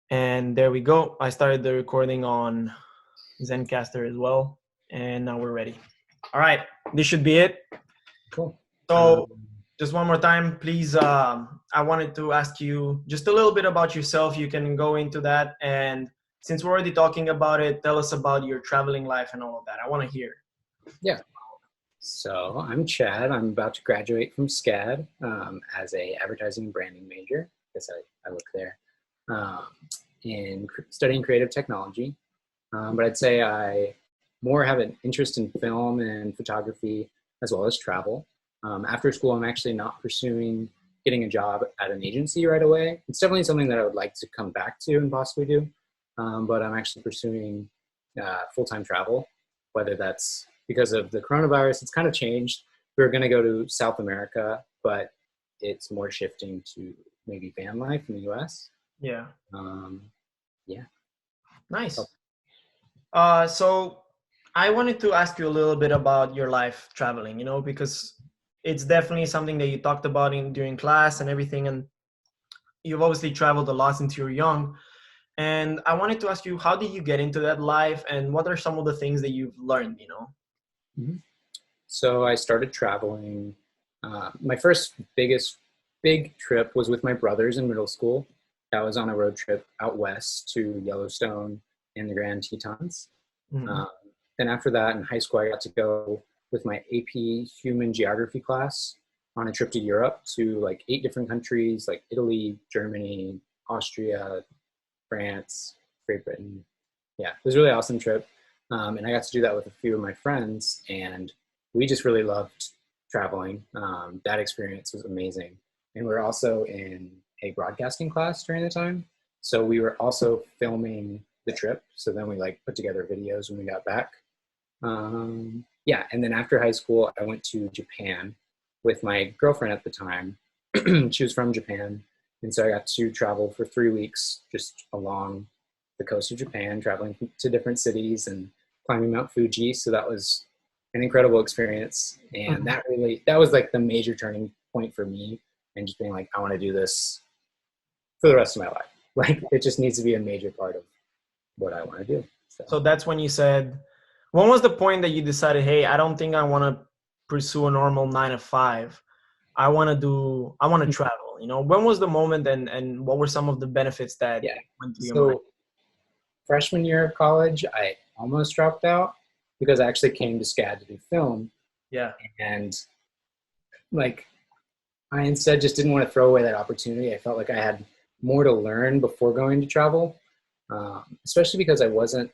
And there we go. I started the recording on Zencaster as well. And now we're ready. All right. This should be it. Cool. So just one more time, please. I wanted to ask you just a little bit about yourself. You can go into that. And since we're already talking about it, tell us about your traveling life and all of that. I want to hear. Yeah. So I'm Chad. I'm about to graduate from SCAD as a advertising and branding major. I guess I look there. In studying creative technology. But I'd say I more have an interest in film and photography as well as travel. After school, I'm actually not pursuing getting a job at an agency right away. It's definitely something that I would like to come back to and possibly do. But I'm actually pursuing full-time travel, whether that's because of the coronavirus. It's kind of changed. We were going to go to South America, but it's more shifting to maybe van life in the US. Yeah. Yeah. Nice. So I wanted to ask you a little bit about your life traveling, because it's definitely something that you talked about during class and everything. And you've obviously traveled a lot since you were young. And I wanted to ask you, how did you get into that life and what are some of the things that you've learned, Mm-hmm. So I started traveling. My first big trip was with my brothers in middle school. That was on a road trip out west to Yellowstone and the Grand Tetons. Mm-hmm. Then after that, in high school, I got to go with my AP Human Geography class on a trip to Europe to like 8 different countries, like Italy, Germany, Austria, France, Great Britain. Yeah, it was a really awesome trip. And I got to do that with a few of my friends, and we just really loved traveling. That experience was amazing. And we were also in a broadcasting class during the time. So we were also filming the trip. So then we like put together videos when we got back. Yeah, and then after high school, I went to Japan with my girlfriend at the time. She was from Japan. And so I got to travel for 3 weeks just along the coast of Japan, traveling to different cities and climbing Mount Fuji. So that was an incredible experience. And that was like the major turning point for me, and just being like, I want to do this for the rest of my life. Like it just needs to be a major part of what I want to do. So that's when you said, when was the point that you decided, hey, I don't think I want to pursue a normal 9 to 5. I want to travel, when was the moment and what were some of the benefits that went through your mind? Freshman year of college, I almost dropped out because I actually came to SCAD to do film. Yeah. And like, I instead just didn't want to throw away that opportunity. I felt like I had more to learn before going to travel, especially because I wasn't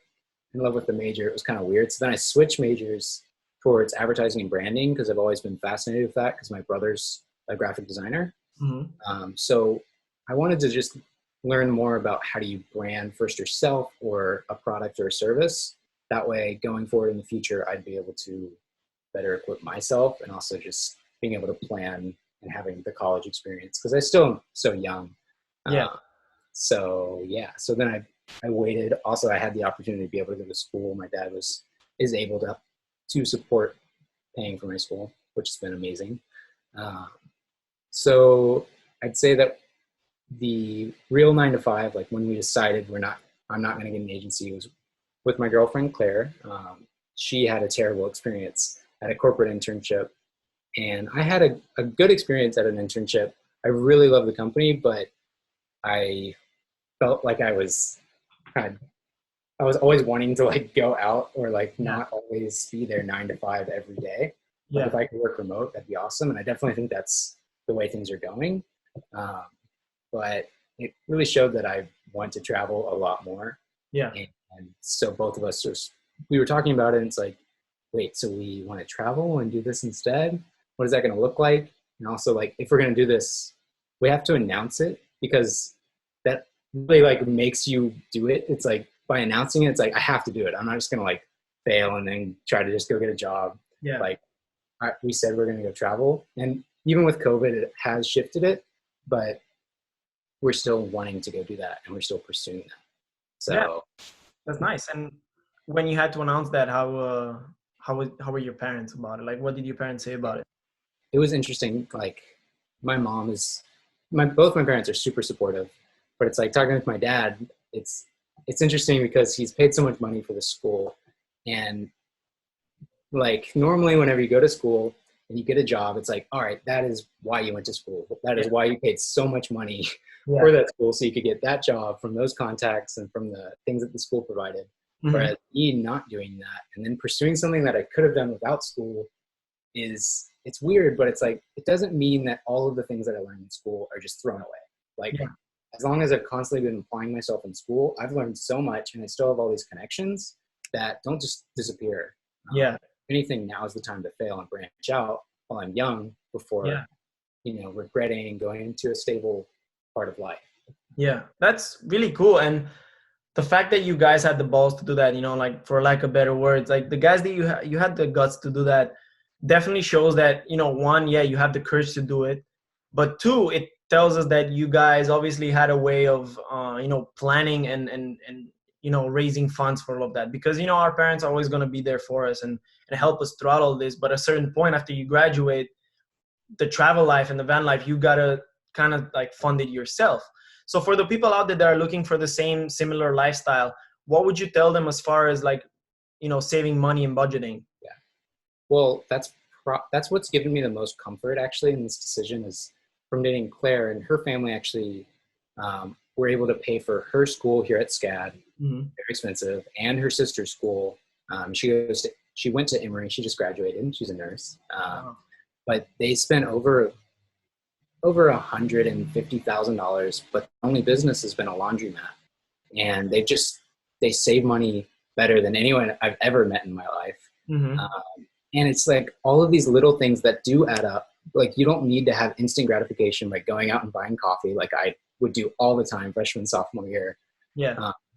in love with the major. It was kind of weird. So then I switched majors towards advertising and branding because I've always been fascinated with that because my brother's a graphic designer. Mm-hmm. So I wanted to just learn more about how do you brand first yourself or a product or a service. That way, going forward in the future, I'd be able to better equip myself and also just being able to plan and having the college experience because I still am so young. Yeah. So then I waited. Also, I had the opportunity to be able to go to school. My dad is able to support paying for my school, which has been amazing. So I'd say that the real 9 to 5, like when we decided I'm not going to get an agency, was with my girlfriend Claire. She had a terrible experience at a corporate internship, and I had a good experience at an internship. I really loved the company, but I felt like I was always wanting to like go out or like not always be there 9 to 5 every day. Like if I could work remote, that'd be awesome. And I definitely think that's the way things are going. But it really showed that I want to travel a lot more. Yeah. And so both of us we were talking about it, and it's like, wait, so we want to travel and do this instead? What is that going to look like? And also like, if we're going to do this, we have to announce it because that really like makes you do it. It's like by announcing it, it's like, I have to do it. I'm not just going to like fail and then try to just go get a job. Yeah. Like we said, we're going to go travel. And even with COVID, it has shifted it, but we're still wanting to go do that. And we're still pursuing that. So that's nice. And when you had to announce that, how were your parents about it? Like, what did your parents say about it? It was interesting. Like both my parents are super supportive, but it's like talking with my dad, it's interesting because he's paid so much money for the school, and like normally whenever you go to school and you get a job, it's like, all right, that is why you went to school. That is why you paid so much money for that school, so you could get that job from those contacts and from the things that the school provided. Whereas me not doing that and then pursuing something that I could have done without school it's weird, but it's like, it doesn't mean that all of the things that I learned in school are just thrown away. Like as long as I've constantly been applying myself in school, I've learned so much, and I still have all these connections that don't just disappear. If anything, now is the time to fail and branch out while I'm young before, regretting going into a stable part of life. Yeah, that's really cool. And the fact that you guys had the balls to do that, like for lack of better words, like the guys that you had the guts to do that definitely shows that, one, you have the courage to do it. But two, it tells us that you guys obviously had a way of, planning and raising funds for all of that. Because, our parents are always going to be there for us and help us throughout all this. But at a certain point after you graduate, the travel life and the van life, you got to kind of like fund it yourself. So for the people out there that are looking for the same similar lifestyle, what would you tell them as far as like, saving money and budgeting? Yeah. Well, that's what's given me the most comfort actually in this decision, is from dating Claire, and her family actually were able to pay for her school here at SCAD, very expensive, and her sister's school. She went to Emory. She just graduated. She's a nurse. But they spent over $150,000, but the only business has been a laundromat, and they save money better than anyone I've ever met in my life. And it's like all of these little things that do add up. Like you don't need to have instant gratification by going out and buying coffee like I would do all the time freshman, sophomore year.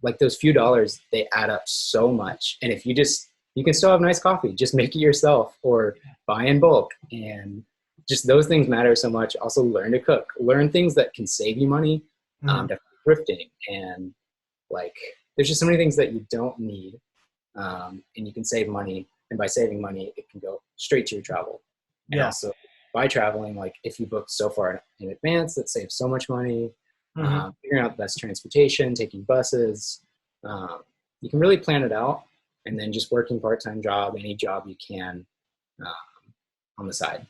Like those few dollars, they add up so much. And if you can still have nice coffee, just make it yourself or buy in bulk. And just those things matter so much. Also learn to cook, learn things that can save you money, thrifting. And like, there's just so many things that you don't need. And you can save money. And by saving money, it can go straight to your travel. And also by traveling, like if you book so far in advance, that saves so much money. Figuring out the best transportation, taking buses. You can really plan it out, and then just working part-time job, any job you can on the side.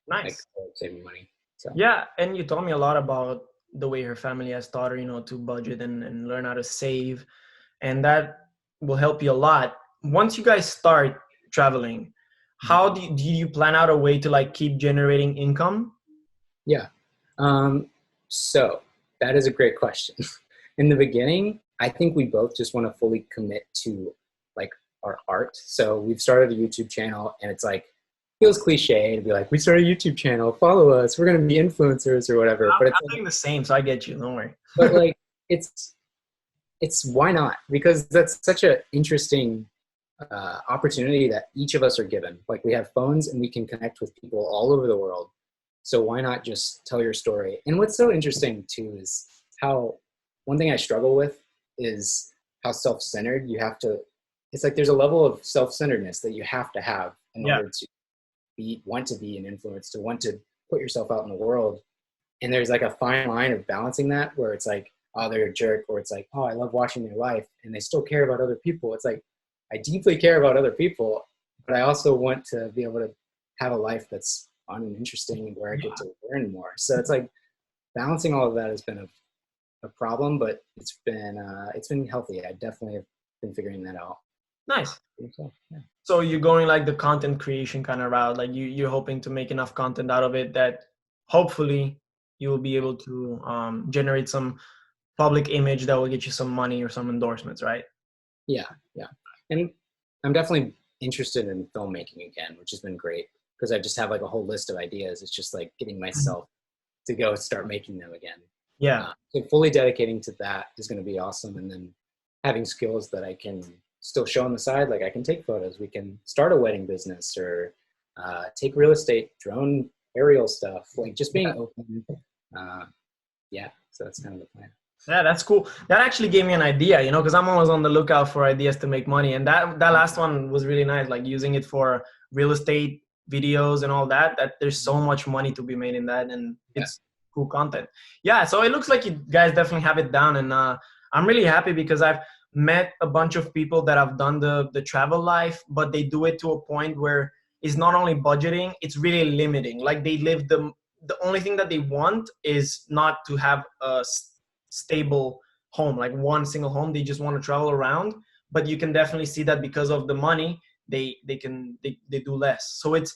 Nice. Like saving money. So. Yeah, and you told me a lot about the way her family has taught her, to budget and learn how to save. And that will help you a lot. Once you guys start traveling, how do you plan out a way to like keep generating income? So that is a great question. In the beginning, I think we both just want to fully commit to like our art. So we've started a YouTube channel, and it's like, feels cliche to be like, we started a YouTube channel, follow us, we're going to be influencers or whatever. I'm doing the same, so I get you, don't worry. But like, it's why not? Because that's such an interesting opportunity that each of us are given. Like we have phones and we can connect with people all over the world. So why not just tell your story? And what's so interesting too is how, one thing I struggle with is how self-centered you have to, it's like there's a level of self-centeredness that you have to have in order to want to be an influence, to want to put yourself out in the world. And there's like a fine line of balancing that, where it's like, oh, they're a jerk, or it's like, oh, I love watching their life and they still care about other people. It's like, I deeply care about other people, but I also want to be able to have a life that's fun and interesting, where I get to learn more. So it's like balancing all of that has been a problem, but it's been healthy. I definitely have been figuring that out. Nice. So you're going like the content creation kind of route, like you're hoping to make enough content out of it that hopefully you will be able to generate some public image that will get you some money or some endorsements, right? Yeah. And I'm definitely interested in filmmaking again, which has been great because I just have like a whole list of ideas. It's just like getting myself to go start making them again. So fully dedicating to that is going to be awesome. And then having skills that I can still show on the side, like I can take photos, we can start a wedding business, or take real estate, drone aerial stuff, like just being open. So that's kind of the plan. Yeah, that's cool. That actually gave me an idea, because I'm always on the lookout for ideas to make money. And that last one was really nice, like using it for real estate videos and all that there's so much money to be made in that, and it's cool content. Yeah, so it looks like you guys definitely have it down. And I'm really happy because I've met a bunch of people that have done the travel life, but they do it to a point where it's not only budgeting, it's really limiting. Like they live the only thing that they want is not to have a stable home, like one single home. They just want to travel around. But you can definitely see that because of the money, they do less. So it's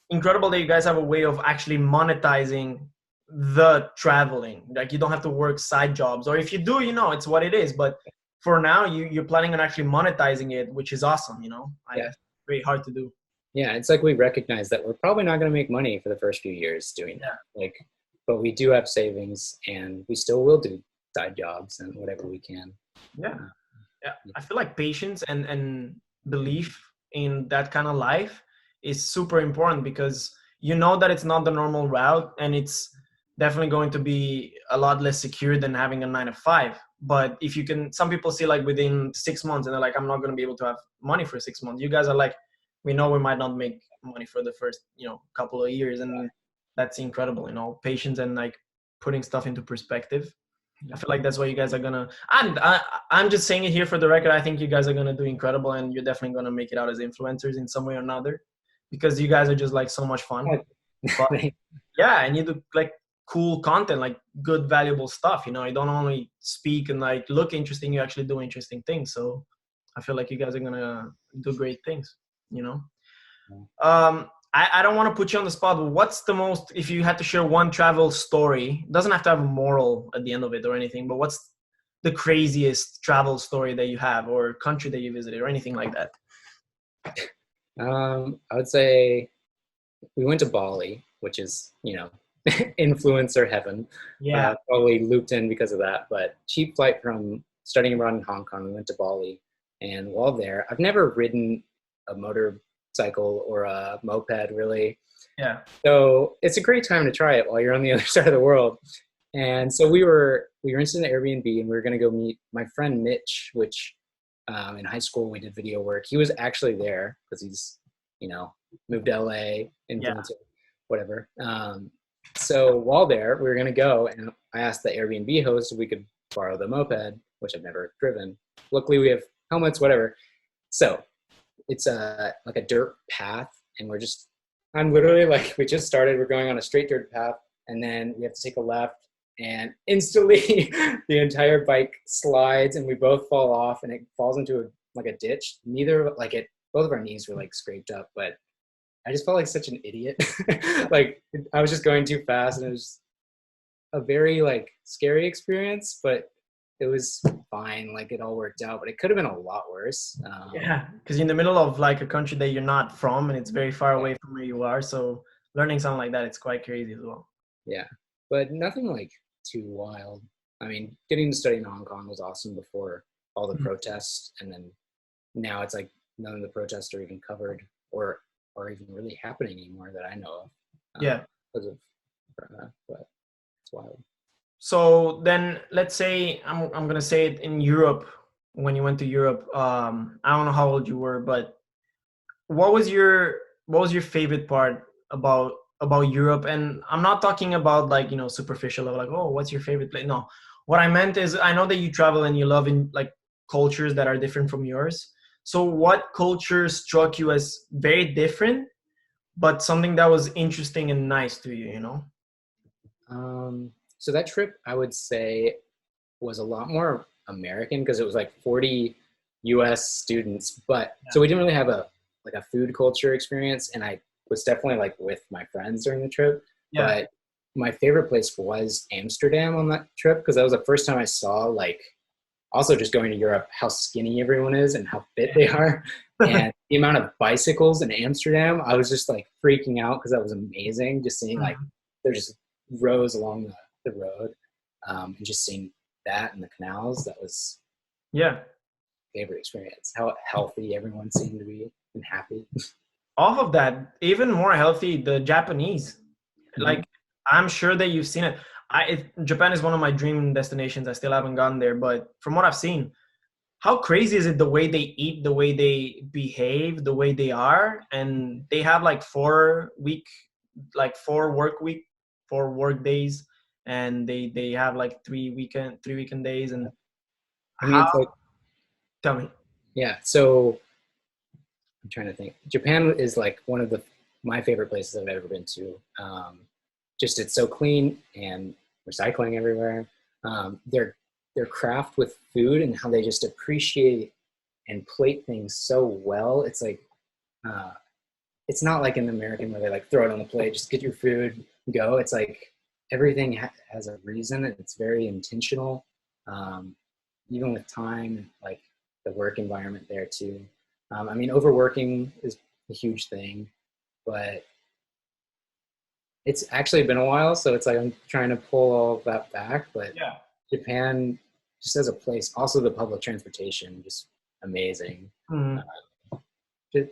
incredible that you guys have a way of actually monetizing the traveling. Like you don't have to work side jobs, or if you do, it's what it is. But for now, you're planning on actually monetizing it, which is awesome. Yeah. Very hard to do. Yeah, it's like we recognize that we're probably not going to make money for the first few years doing that. Like, but we do have savings, and we still will do side jobs and whatever we can. Yeah. I feel like patience and belief in that kind of life is super important, because you know that it's not the normal route, and it's definitely going to be a lot less secure than having a 9 to 5. But if you can, some people see like within 6 months and they're like, I'm not going to be able to have money for 6 months. You guys are like, we know we might not make money for the first couple of years, and that's incredible. Patience and like putting stuff into perspective. I feel like that's what you guys are gonna. I'm just saying it here for the record. I think you guys are gonna do incredible, and you're definitely gonna make it out as influencers in some way or another, because you guys are just like so much fun. But yeah, and you do like cool content, like good, valuable stuff. You don't only speak and like look interesting. You actually do interesting things. So I feel like you guys are gonna do great things. I don't want to put you on the spot, but what's the most, if you had to share one travel story, doesn't have to have a moral at the end of it or anything, but what's the craziest travel story that you have, or country that you visited, or anything like that? I would say we went to Bali, which is, influencer heaven. Yeah. Probably looped in because of that, but cheap flight from studying abroad in Hong Kong. We went to Bali, and while there, I've never ridden a motorcycle or a moped really. Yeah. So it's a great time to try it while you're on the other side of the world. And so we rented an Airbnb, and we were going to go meet my friend Mitch, which in high school we did video work. He was actually there because he's, moved to LA, influencer, whatever. So while there, we were going to go, and I asked the Airbnb host if we could borrow the moped, which I've never driven. Luckily, we have helmets, whatever. So it's like a dirt path, and I'm literally like, we just started, we're going on a straight dirt path, and then we have to take a left, and instantly the entire bike slides, and we both fall off, and it falls into a ditch. Both of our knees were like scraped up, but I just felt like such an idiot. Like I was just going too fast, and it was a very like scary experience, but it was fine. Like it all worked out, but it could have been a lot worse. Yeah, because you're in the middle of like a country that you're not from, and it's very far away from where you are. So learning something like that, it's quite crazy as well. Yeah, but nothing like too wild. I mean, getting to study in Hong Kong was awesome before all the protests, and then now it's like none of the protests are even covered or even really happening anymore that I know of. Because of Corona, but it's wild. So then let's say I'm gonna say it in Europe. When you went to Europe, I don't know how old you were, but what was your favorite part about Europe? And I'm not talking about like superficial level, like, oh, what's your favorite place? No, what I meant is, I know that you travel and you love in like cultures that are different from yours. So what culture struck you as very different, but something that was interesting and nice to you? So that trip, I would say, was a lot more American because it was like 40 US students, but so we didn't really have a food culture experience, and I was definitely like with my friends during the trip. But my favorite place was Amsterdam on that trip, because that was the first time I saw, like, also just going to Europe, how skinny everyone is and how fit they are. And the amount of bicycles in Amsterdam, I was just like freaking out because that was amazing. Just seeing like there's just rows along the road, and just seeing that and the canals, that was favorite experience. How healthy everyone seemed to be and happy. Off of that, even more healthy, the Japanese. Like, I'm sure that you've seen it. Japan is one of my dream destinations. I still haven't gone there, but from what I've seen, how crazy is it, the way they eat, the way they behave, the way they are? And they have like 4 work days, and they have like 3 weekend days, and I mean, How? it's like, Tell me. yeah. So I'm trying to think. Japan is like one of my favorite places I've ever been to. Just it's so clean and recycling everywhere. Their craft with food and how they just appreciate and plate things so well. It's like uh, it's not like in the American where they like throw it on the plate, just get your food, go. It's like everything has a reason and it's very intentional. Um, Even with time, like the work environment there too. I mean, overworking is a huge thing, but it's actually been a while, so it's like I'm trying to pull all of that back. But Yeah. Japan, just as a place, also the public transportation, just amazing. Mhm.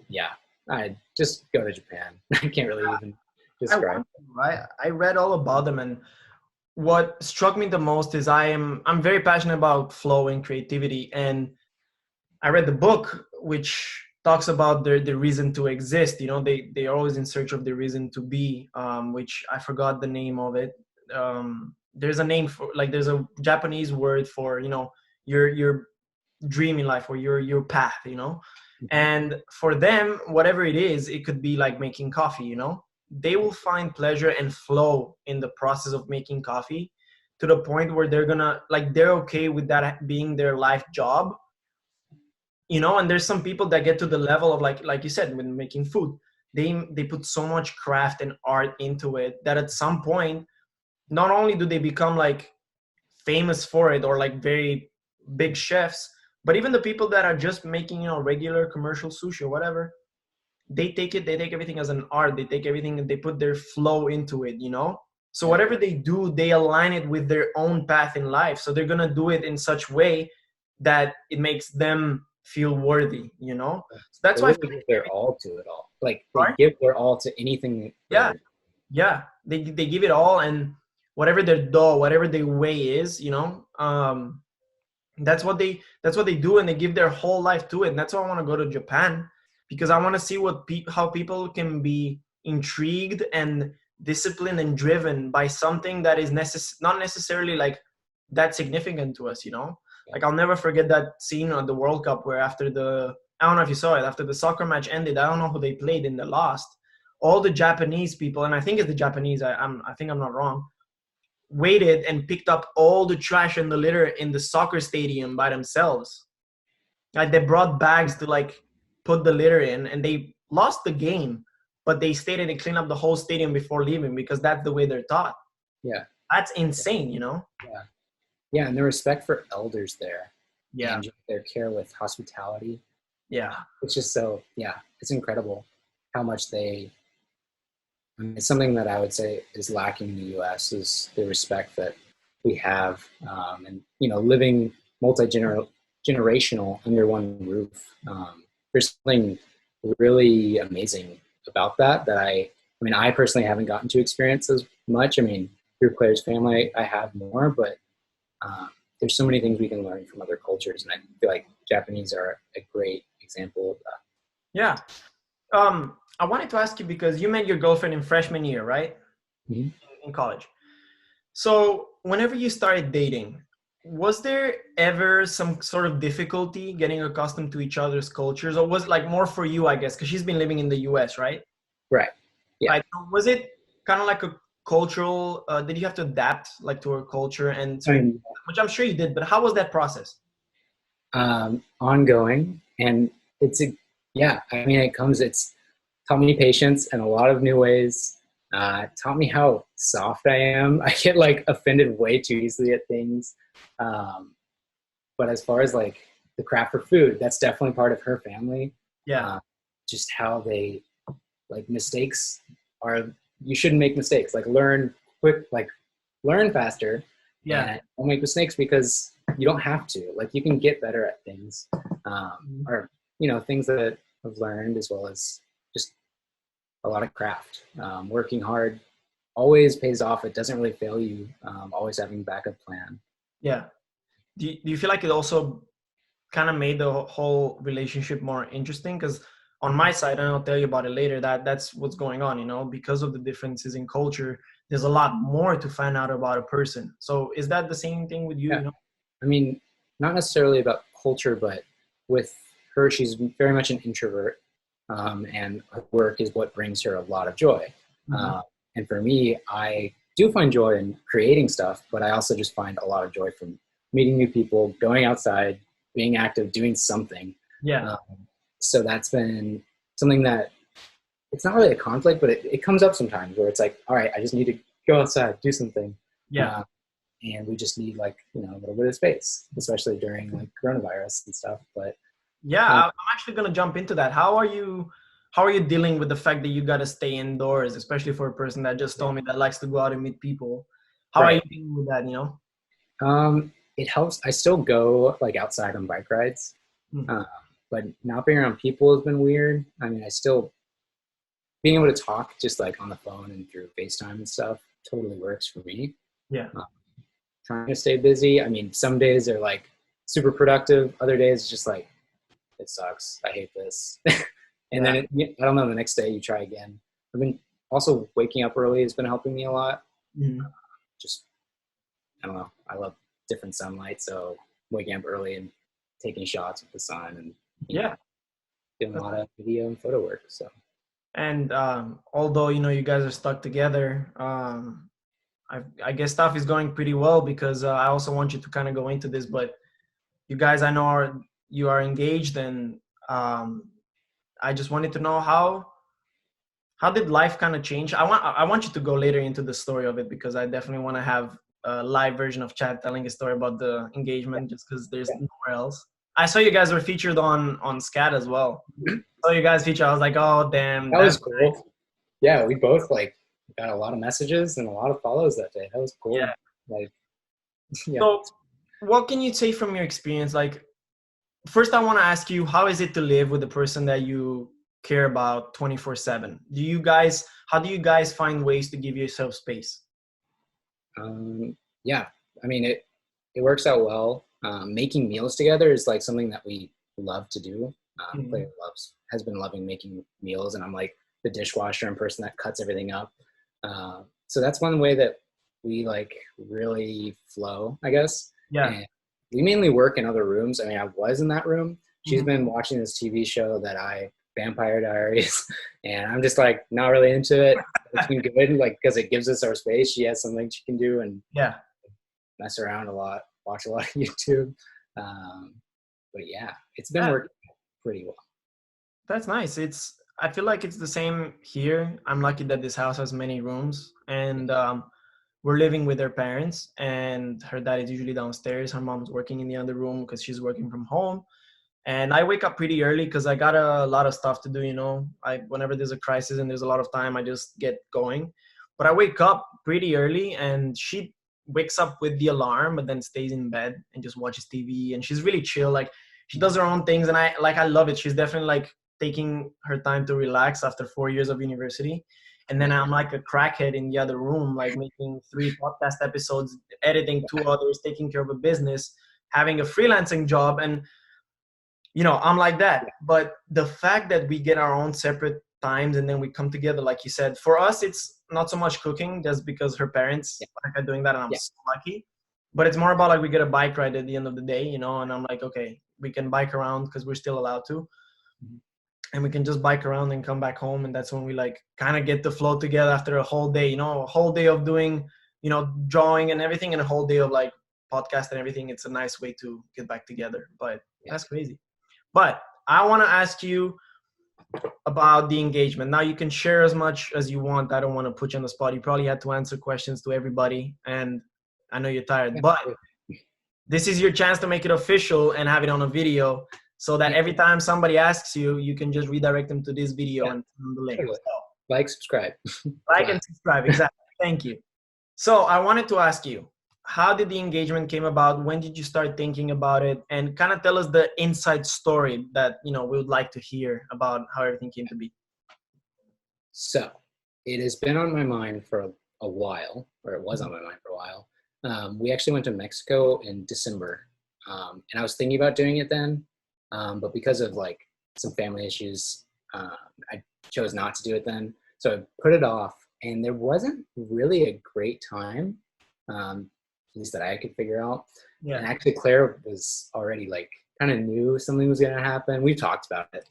Yeah, I just go to Japan. I can't really even I describe. want to, I read all about them, and what struck me the most is I'm very passionate about flow and creativity, and I read the book which talks about the reason to exist. You know, they are always in search of the reason to be, which I forgot the name of it. There's a name for, like, there's a Japanese word for, you know, your dream in life or your path, you know. Mhm. And for them, whatever it is, it could be like making coffee, you know. They will find pleasure and flow in the process of making coffee, to the point where they're gonna, like, they're okay with that being their life job, you know. And there's some people that get to the level of, like you said, when making food, they put so much craft and art into it that at some point, not only do they become like famous for it or like very big chefs, but even the people that are just making, you know, regular commercial sushi or whatever, they take everything as an art. They take everything and they put their flow into it, you know. So Yeah, whatever they do, they align it with their own path in life, so they're gonna do it in such way that it makes them feel worthy, you know. So that's they why I really feel give like their all to it all. Like they every, give their all to anything yeah, they're. yeah, they give it all, and whatever their dough, whatever their way is, you know, that's what they do, and they give their whole life to it. And that's why I want to go to Japan, because I want to see how people can be intrigued and disciplined and driven by something that is not necessarily like that significant to us, you know. Yeah, Like, I'll never forget that scene on the World Cup where after I don't know if you saw it, after the soccer match ended, I don't know who they played and they lost, all the Japanese people, and I think it's the Japanese, I think I'm not wrong, waited and picked up all the trash and the litter in the soccer stadium by themselves. Like, they brought bags to like put the litter in, and they lost the game, but they stayed and they cleaned up the whole stadium before leaving, because that's the way they're taught. yeah, That's insane, you know? yeah, yeah. And the respect for elders there, Yeah, and just their care with hospitality. yeah, It's just so, yeah, it's incredible how much they. I mean, it's something that I would say is lacking in the U.S. is the respect that we have, and living generational under one roof. There's something really amazing about that. I mean, I personally haven't gotten to experience as much. I mean, through Claire's family, I have more, but um, there's so many things we can learn from other cultures, and I feel like Japanese are a great example of that. yeah. I wanted to ask you, because you met your girlfriend in freshman year, right? Mhm. In college. So whenever you started dating, was there ever some sort of difficulty getting accustomed to each other's cultures, or was it like more for you, I guess, because she's been living in the US, right? Right. Yeah. Right. So was it kind of like a cultural, did you have to adapt like to her culture and I certain, mean, which I'm sure you did, but how was that process? ongoing, and it's a yeah. I mean, it's taught me patience and a lot of new ways. Taught me how soft I am. I get like offended way too easily at things. Um, but as far as like the craft for food, that's definitely part of her family. Yeah. Uh, just how they like mistakes are. You shouldn't make mistakes. Like learn faster, Yeah. and don't make mistakes because you don't have to. Like you can get better at things, Mhm. or things that I've learned as well as just a lot of craft. Working hard always pays off. It doesn't really fail you. Always having a backup plan. Yeah. Do you feel like it also kind of made the whole relationship more interesting? Because on my side, and I'll tell you about it later, that's what's going on, you know, because of the differences in culture, there's a lot more to find out about a person. So is that the same thing with you, Yeah, you know? I mean, not necessarily about culture, but with her, she's very much an introvert, and her work is what brings her a lot of joy. Mhm. And for me, I do find joy in creating stuff, but I also just find a lot of joy from meeting new people, going outside, being active, doing something. Yeah. Um, so that's been something that it's not really a conflict, but it comes up sometimes where it's like, all right, I just need to go outside, do something. Yeah. And we just need like, a little bit of space, especially during like coronavirus and stuff. But Yeah, um, I'm actually gonna jump into that. How are you dealing with the fact that you gotta stay indoors, especially for a person that just told me that likes to go out and meet people? How are you right. dealing with that, It helps. I still go like outside on bike rides, Hmm. uh, but not being around people has been weird. I mean, I still being able to talk just like on the phone and through FaceTime and stuff totally works for me. Yeah. Uh, Trying to stay busy. I mean, some days are like super productive. Other days it's just like, it sucks. I hate this. And Yeah. then I don't know, the next day you try again. I've been also waking up early has been helping me a lot. Mhm. Just, I don't know. I love different sunlight. So waking up early and taking shots with the sun and, Yeah. doing a lot of video and photo work. So And although you guys are stuck together, I guess stuff is going pretty well because I also want you to kind of go into this, but you guys, I know you are engaged, and um, I just wanted to know how did life kind of change. I want you to go later into the story of it because I definitely want to have a live version of Chad telling a story about the engagement, just because there's yeah. nowhere else. I saw you guys were featured on Scat as well. So you guys feature. I was like, oh damn, That that's was cool. Yeah, we both like got a lot of messages and a lot of follows that day. That was yeah. cool. Like, yeah. So what can you say from your experience? Like, first, I want to ask you, how is it to live with the person that you care about 24/7? How do you guys find ways to give yourself space? Yeah, I mean it works out well. Making meals together is like something that we love to do. Claire Mhm. has been loving making meals, and I'm like the dishwasher and person that cuts everything up. So that's one way that we like really flow, I guess. Yeah. And we mainly work in other rooms. I mean, I was in that room. She's Mhm. been watching this TV show Vampire Diaries, and I'm just like not really into it. It's been good, like because it gives us our space. She has something she can do and Yeah. mess around a lot, watch a lot of YouTube. Um, but yeah, it's been Yeah. working pretty well. That's nice. I feel like it's the same here. I'm lucky that this house has many rooms, and we're living with her parents, and her dad is usually downstairs. Her mom's working in the other room because she's working from home. And I wake up pretty early because I got a lot of stuff to do. Whenever there's a crisis and there's a lot of time, I just get going. But I wake up pretty early, and she wakes up with the alarm, but then stays in bed and just watches TV. And she's really chill. Like, she does her own things, and I love it. She's definitely like taking her time to relax after 4 years of university. And then Yeah, I'm like a crackhead in the other room, like making 3 podcast episodes, editing 2 others, taking care of a business, having a freelancing job, and I'm like that. But the fact that we get our own separate times and then we come together, like you said, for us, it's not so much cooking just because her yeah, parents like are doing that, and I'm yeah, so lucky. But it's more about like we get a bike ride at the end of the day, and I'm like, okay, we can bike around because we're still allowed to, mhm, and we can just bike around and come back home. And that's when we like kind of get the flow together after a whole day, a whole day of doing, drawing and everything, and a whole day of like podcast and everything. It's a nice way to get back together. But yeah, that's crazy. But I want to ask you about the engagement. Now you can share as much as you want. I don't want to put you on the spot. You probably had to answer questions to everybody, and I know you're tired, but yeah, this is your chance to make it official and have it on a video so that yeah, every time somebody asks you, you can just redirect them to this video yeah, and send them the link. totally. So, Like, subscribe. like Vlad. and subscribe. Exactly. Thank you. So I wanted to ask you, how did the engagement came about? When did you start thinking about it? And kind of tell us the inside story that, we would like to hear about how everything came to be. So it has been on my mind for a while, or it was on my mind for a while. We actually went to Mexico in December, and I was thinking about doing it then, but because of like some family issues, I chose not to do it then. So I put it off, and there wasn't really a great time. Um, least that I could figure out. And Yeah. actually Claire was already like kind of knew something was going to happen. We've talked about it.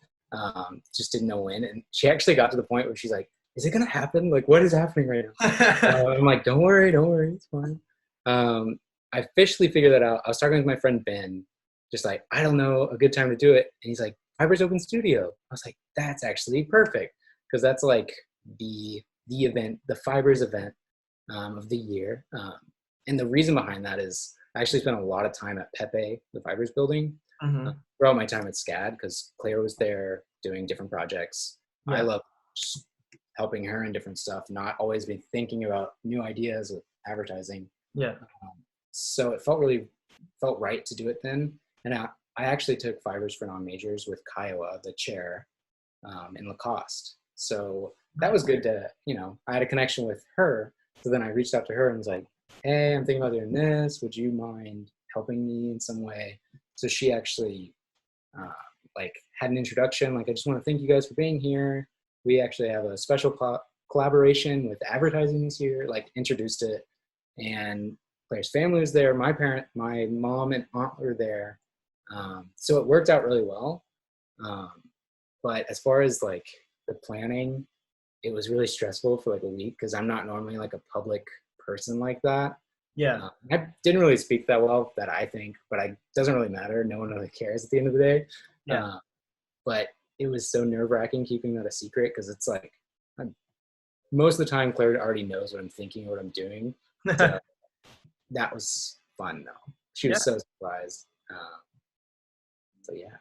Just didn't know when. And she actually got to the point where she's like, is it going to happen? Like, what is happening right now? I'm like, don't worry, it's fine. I officially figured that out. I was talking with my friend Ben, just like, I don't know a good time to do it. And he's like, Fiverr's Open Studio. I was like, that's actually perfect. Because that's like the event, the Fiverr's event of the year. And the reason behind that is I actually spent a lot of time at Pepe, the Fiverr's building, throughout my time at SCAD, because Claire was there doing different projects. Yeah. I love just helping her in different stuff, not always be thinking about new ideas of advertising. Yeah. So it felt right to do it then. And I actually took Fiverr's for non-majors with Kiowa, the chair, in Lacoste. So that was good to, I had a connection with her. So then I reached out to her and was like, hey, I'm thinking about doing this. Would you mind helping me in some way? So she actually had an introduction. Like, I just want to thank you guys for being here. We actually have a special collaboration with advertising this year, like introduced it. And Claire's family was there. My mom and aunt were there. So it worked out really well. But as far as like the planning, it was really stressful for like a week because I'm not normally like a public person like that. Yeah. I didn't really speak that well, that I think, but it doesn't really matter. No one really cares at the end of the day. Yeah. But it was so nerve-wracking keeping that a secret because it's like most of the time Claire already knows what I'm thinking or what I'm doing. So that was fun though. She was so surprised. So yeah.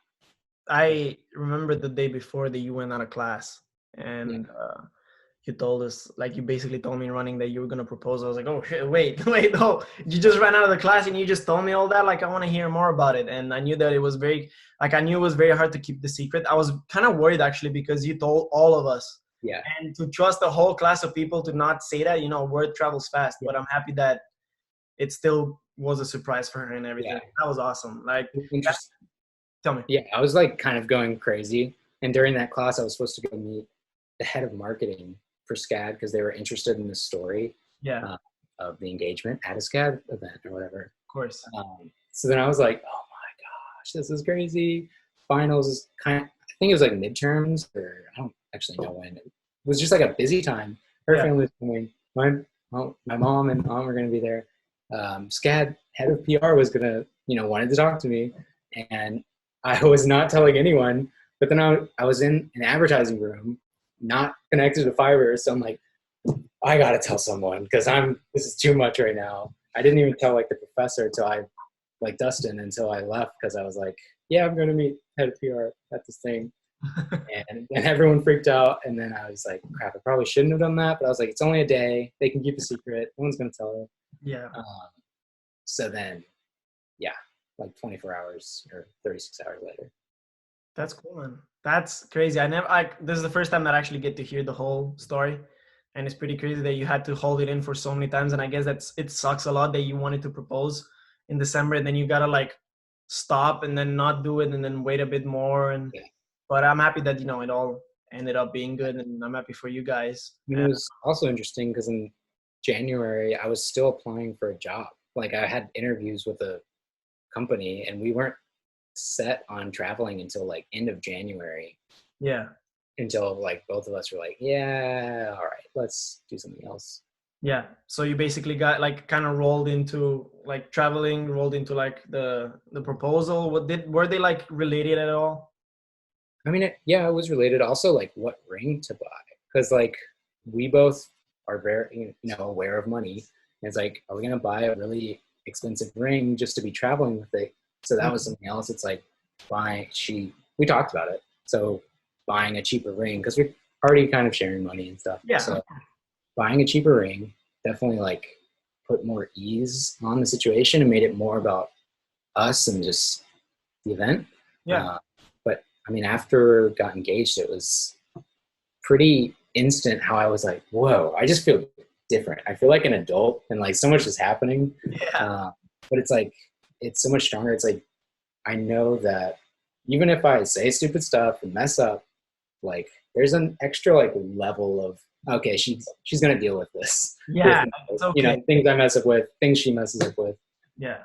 I remember the day before that you went out of class and you told us, like, you basically told me in running that you were going to propose. I was like, oh shit, wait, oh, you just ran out of the class and you just told me all that? Like, I want to hear more about it. And I knew that it was very hard to keep the secret. I was kind of worried actually because you told all of us. Yeah. And to trust a whole class of people to not say that, word travels fast. But I'm happy that it still was a surprise for her and everything. Yeah. That was awesome. Like, interesting. Tell me. Yeah, I was like kind of going crazy. And during that class, I was supposed to go meet the head of marketing for SCAD because they were interested in the story of the engagement at a SCAD event or whatever. Of course. So then I was like, oh my gosh, this is crazy. Finals is I think it was like midterms, or I don't actually know when. It was just like a busy time. Her family was coming. My mom and aunt were going to be there. SCAD head of PR was going to, wanted to talk to me. And I was not telling anyone. But then I was in an advertising room, not connected to Fiverr. So I'm like, I got to tell someone because this is too much right now. I didn't even tell like the professor Dustin until I left because I was like, yeah, I'm going to meet head of PR at this thing. and everyone freaked out. And then I was like, crap, I probably shouldn't have done that. But I was like, it's only a day. They can keep a secret. No one's going to tell her. Yeah. So then, like 24 hours or 36 hours later. That's cool, man. That's crazy. This is the first time that I actually get to hear the whole story. And it's pretty crazy that you had to hold it in for so many times. And I guess it sucks a lot that you wanted to propose in December and then you got to like stop and then not do it and then wait a bit more. But I'm happy that, it all ended up being good and I'm happy for you guys. It was also interesting because in January, I was still applying for a job. Like I had interviews with a company and we weren't set on traveling until like end of January. Yeah. Until like both of us were like, yeah, all right, let's do something else. Yeah. So you basically got like kind of rolled into like traveling, rolled into like the proposal. Were they like related at all? I mean, it was related. Also, like what ring to buy, because like we both are very aware of money. And it's like, are we gonna buy a really expensive ring just to be traveling with it? So that was something else. It's like we talked about it. So buying a cheaper ring because we're already kind of sharing money and stuff. Yeah. So buying a cheaper ring definitely like put more ease on the situation and made it more about us and just the event. Yeah. But I mean, after got engaged, it was pretty instant how I was like, whoa, I just feel different. I feel like an adult and like so much is happening. Yeah. But it's like, it's so much stronger. It's like, I know that even if I say stupid stuff and mess up, like there's an extra like level of okay, she's gonna deal with this. Yeah, it's You know, okay. things I mess up with, things she messes up with. Yeah.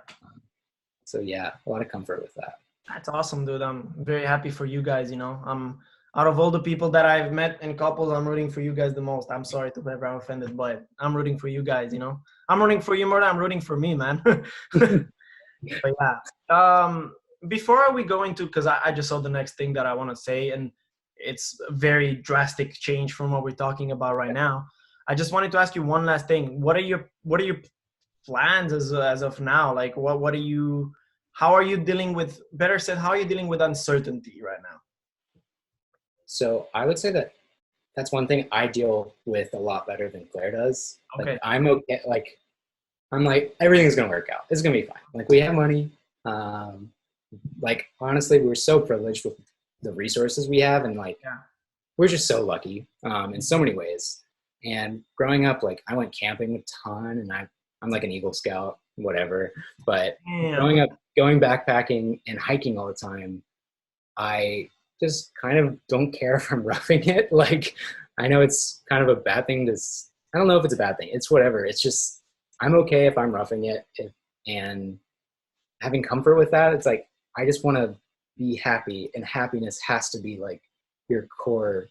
So yeah, a lot of comfort with that. That's awesome, dude. I'm very happy for you guys. I'm out of all the people that I've met in couples, I'm rooting for you guys the most. I'm sorry to whoever I'm offended, but I'm rooting for you guys. I'm rooting for you more than I'm rooting for me, man. But yeah. Before we go into, because I just saw the next thing that I want to say, and it's a very drastic change from what we're talking about right now. I just wanted to ask you one last thing. What are your plans as of now? Like what are you how are you dealing with, better said, how are you dealing with uncertainty right now? So I would say that that's one thing I deal with a lot better than Claire does. Like Okay. I'm okay. Like I'm like everything's gonna work out. It's gonna be fine. Like we have money. Um, like honestly, we're so privileged with the resources we have, and like Yeah. we're just so lucky in so many ways. And growing up, like I went camping a ton, and I'm like an Eagle Scout, whatever. But Damn. growing up, going backpacking and hiking all the time, I just kind of don't care if I'm roughing it. Like I know it's kind of a bad thing to. I don't know if it's a bad thing. It's whatever. It's just I'm okay if I'm roughing it, and having comfort with that. It's like I just want to be happy, and happiness has to be like your core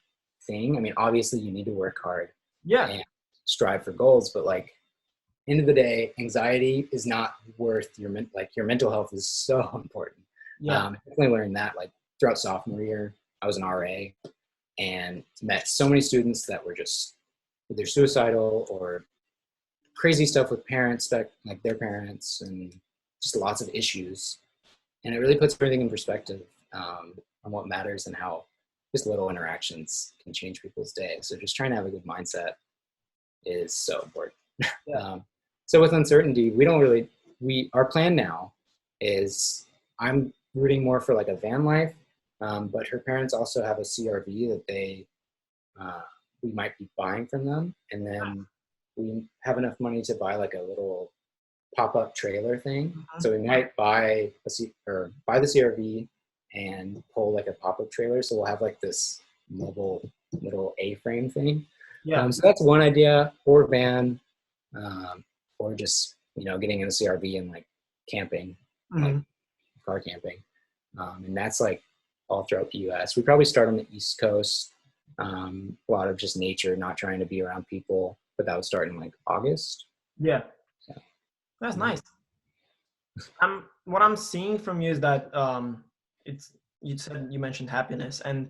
thing. I mean, obviously you need to work hard Yeah. and strive for goals, but like end of the day, anxiety is not worth your mental health is so important. Yeah. Definitely learned that like throughout sophomore year. I was an RA and met so many students that were just either suicidal or crazy stuff with parents that like their parents, and just lots of issues. And it really puts everything in perspective on what matters and how just little interactions can change people's day. So just trying to have a good mindset is so important. Yeah. So with uncertainty, our plan now is I'm rooting more for like a van life, but her parents also have a CRV that we might be buying from them, and then we have enough money to buy like a little pop-up trailer thing. Mhm. So we might buy the CRV and pull like a pop-up trailer. So we'll have like this mobile little A-frame thing. Yeah. So that's one idea, or van, or just getting in a CRV and like camping, like Mhm. car camping, and that's like all throughout the U.S. We probably start on the East Coast. A lot of just nature, not trying to be around people, but that would start in like August. Yeah. So, That's yeah. nice. What I'm seeing from you is that it's you mentioned happiness, and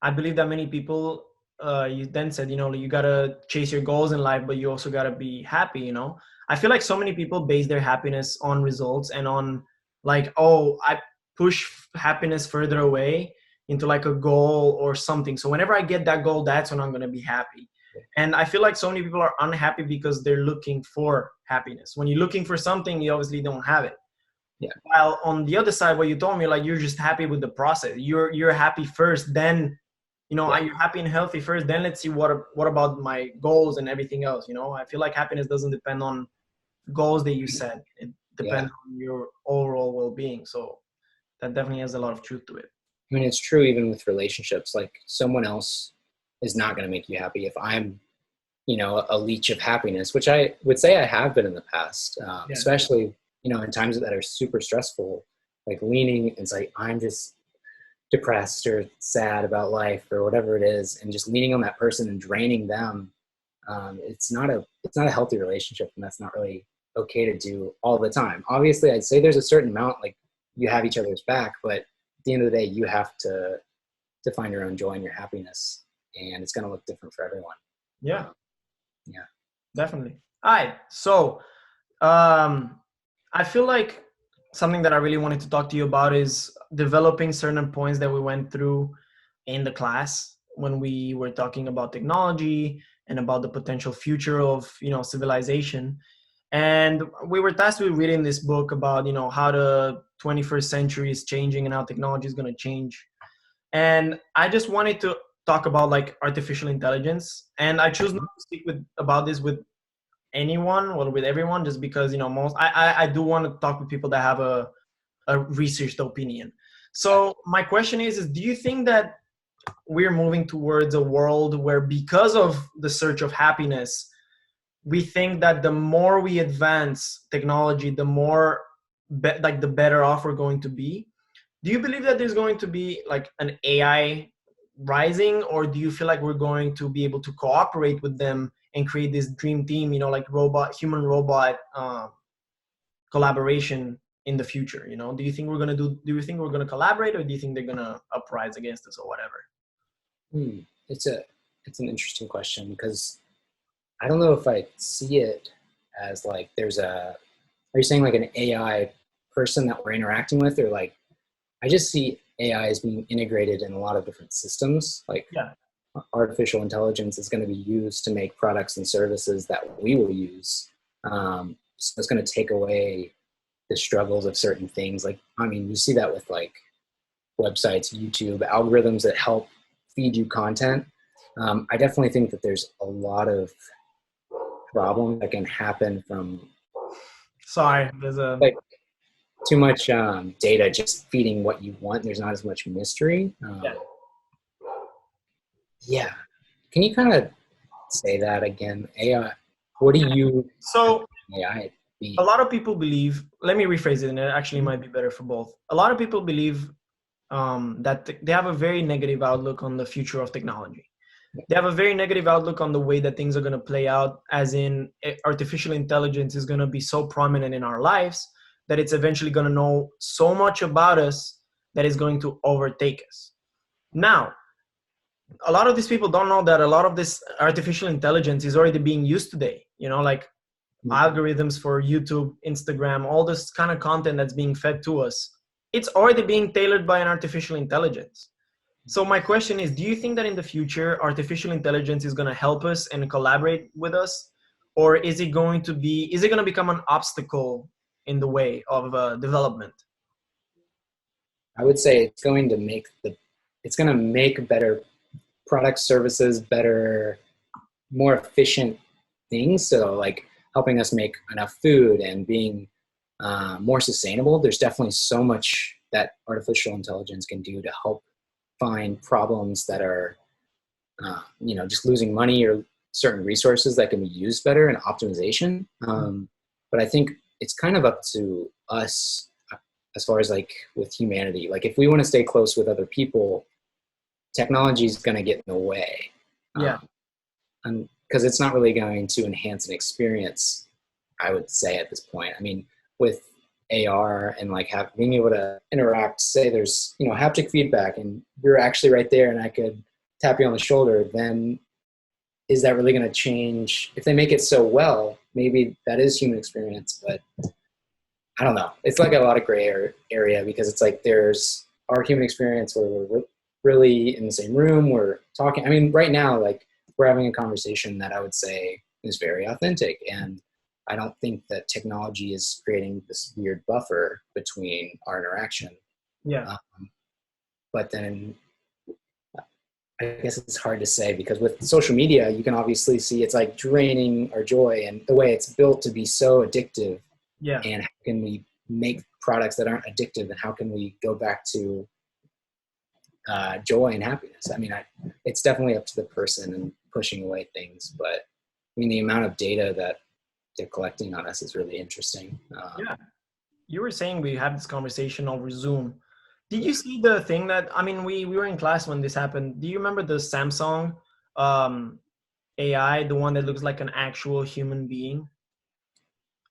I believe that many people, you then said, you gotta chase your goals in life, but you also gotta be happy. I feel like so many people base their happiness on results and on like, oh, I push happiness further away into like a goal or something. So whenever I get that goal, that's when I'm gonna be happy. And I feel like so many people are unhappy because they're looking for happiness. When you're looking for something, you obviously don't have it. Yeah. While on the other side, what you told me, like you're just happy with the process. You're happy first, then Yeah. you're happy and healthy first. Then let's see what about my goals and everything else. I feel like happiness doesn't depend on goals that you set. It Yeah. depends on your overall well-being. So that definitely has a lot of truth to it. I mean, it's true even with relationships. Like someone else is not going to make you happy. If I'm, a leech of happiness, which I would say I have been in the past, Yeah. especially, in times that are super stressful, like leaning, it's like, I'm just depressed or sad about life or whatever it is. And just leaning on that person and draining them. It's not a healthy relationship, and that's not really okay to do all the time. Obviously I'd say there's a certain amount, like you have each other's back, but at the end of the day, you have to find your own joy and your happiness, and it's going to look different for everyone. Yeah. Yeah. Definitely. All right. So I feel like something that I really wanted to talk to you about is developing certain points that we went through in the class when we were talking about technology and about the potential future of civilization. And we were tasked with reading this book about how the 21st century is changing and how technology is going to change. And I just wanted to talk about like artificial intelligence, and I choose not to speak about this with anyone or with everyone, just because most I do want to talk with people that have a researched opinion. So my question is do you think that we're moving towards a world where, because of the search of happiness, we think that the more we advance technology, the more like the better off we're going to be. Do you believe that there's going to be like an AI rising, or do you feel like we're going to be able to cooperate with them and create this dream team, like human robot collaboration in the future? Do you think we're going to do you think we're going to collaborate, or do you think they're going to uprise against us or whatever? It's an interesting question, because I don't know if I see it as like are you saying like an AI person that we're interacting with, or like, I just see AI as being integrated in a lot of different systems. Like, Yeah. artificial intelligence is going to be used to make products and services that we will use. So it's going to take away the struggles of certain things. Like, I mean, you see that with like websites, YouTube, algorithms that help feed you content. I definitely think that there's a lot of problems that can happen from Sorry, there's a like too much data just feeding what you want. There's not as much mystery. Yeah. Can you kind of say that again? AI. What do you so AI be? a lot of people believe, let me rephrase it, and it actually might be better for both. A lot of people believe that they have a very negative outlook on the future of technology. They have a very negative outlook on the way that things are going to play out, as in artificial intelligence is going to be so prominent in our lives that it's eventually going to know so much about us that it's going to overtake us. Now, a lot of these people don't know that a lot of this artificial intelligence is already being used today. Like algorithms for YouTube, Instagram, all this kind of content that's being fed to us, it's already being tailored by an artificial intelligence. So my question is, do you think that in the future, artificial intelligence is going to help us and collaborate with us? Or is it going to become an obstacle in the way of development? I would say it's going to make better products, services, better, more efficient things. So like helping us make enough food and being more sustainable. There's definitely so much that artificial intelligence can do to help find problems that are, just losing money or certain resources that can be used better, and optimization. But I think it's kind of up to us as far as like with humanity. Like, if we want to stay close with other people, technology is going to get in the way. Yeah. And because it's not really going to enhance an experience, I would say at this point. I mean, with AR and like being able to interact, say there's haptic feedback and you're actually right there and I could tap you on the shoulder, then is that really going to change? If they make it so well, maybe that is human experience, but I don't know. It's like a lot of gray area, because it's like there's our human experience where we're really in the same room, we're talking. I mean, right now, like, we're having a conversation that I would say is very authentic, and I don't think that technology is creating this weird buffer between our interaction. Yeah. But then I guess it's hard to say, because with social media, you can obviously see it's like draining our joy, and the way it's built to be so addictive. Yeah. And how can we make products that aren't addictive, and how can we go back to joy and happiness? I mean, it's definitely up to the person and pushing away things, but I mean, the amount of data that they're collecting on us is really interesting. Yeah. You were saying we had this conversation over Zoom. Did you see the thing that, I mean, we were in class when this happened. Do you remember the Samsung AI, the one that looks like an actual human being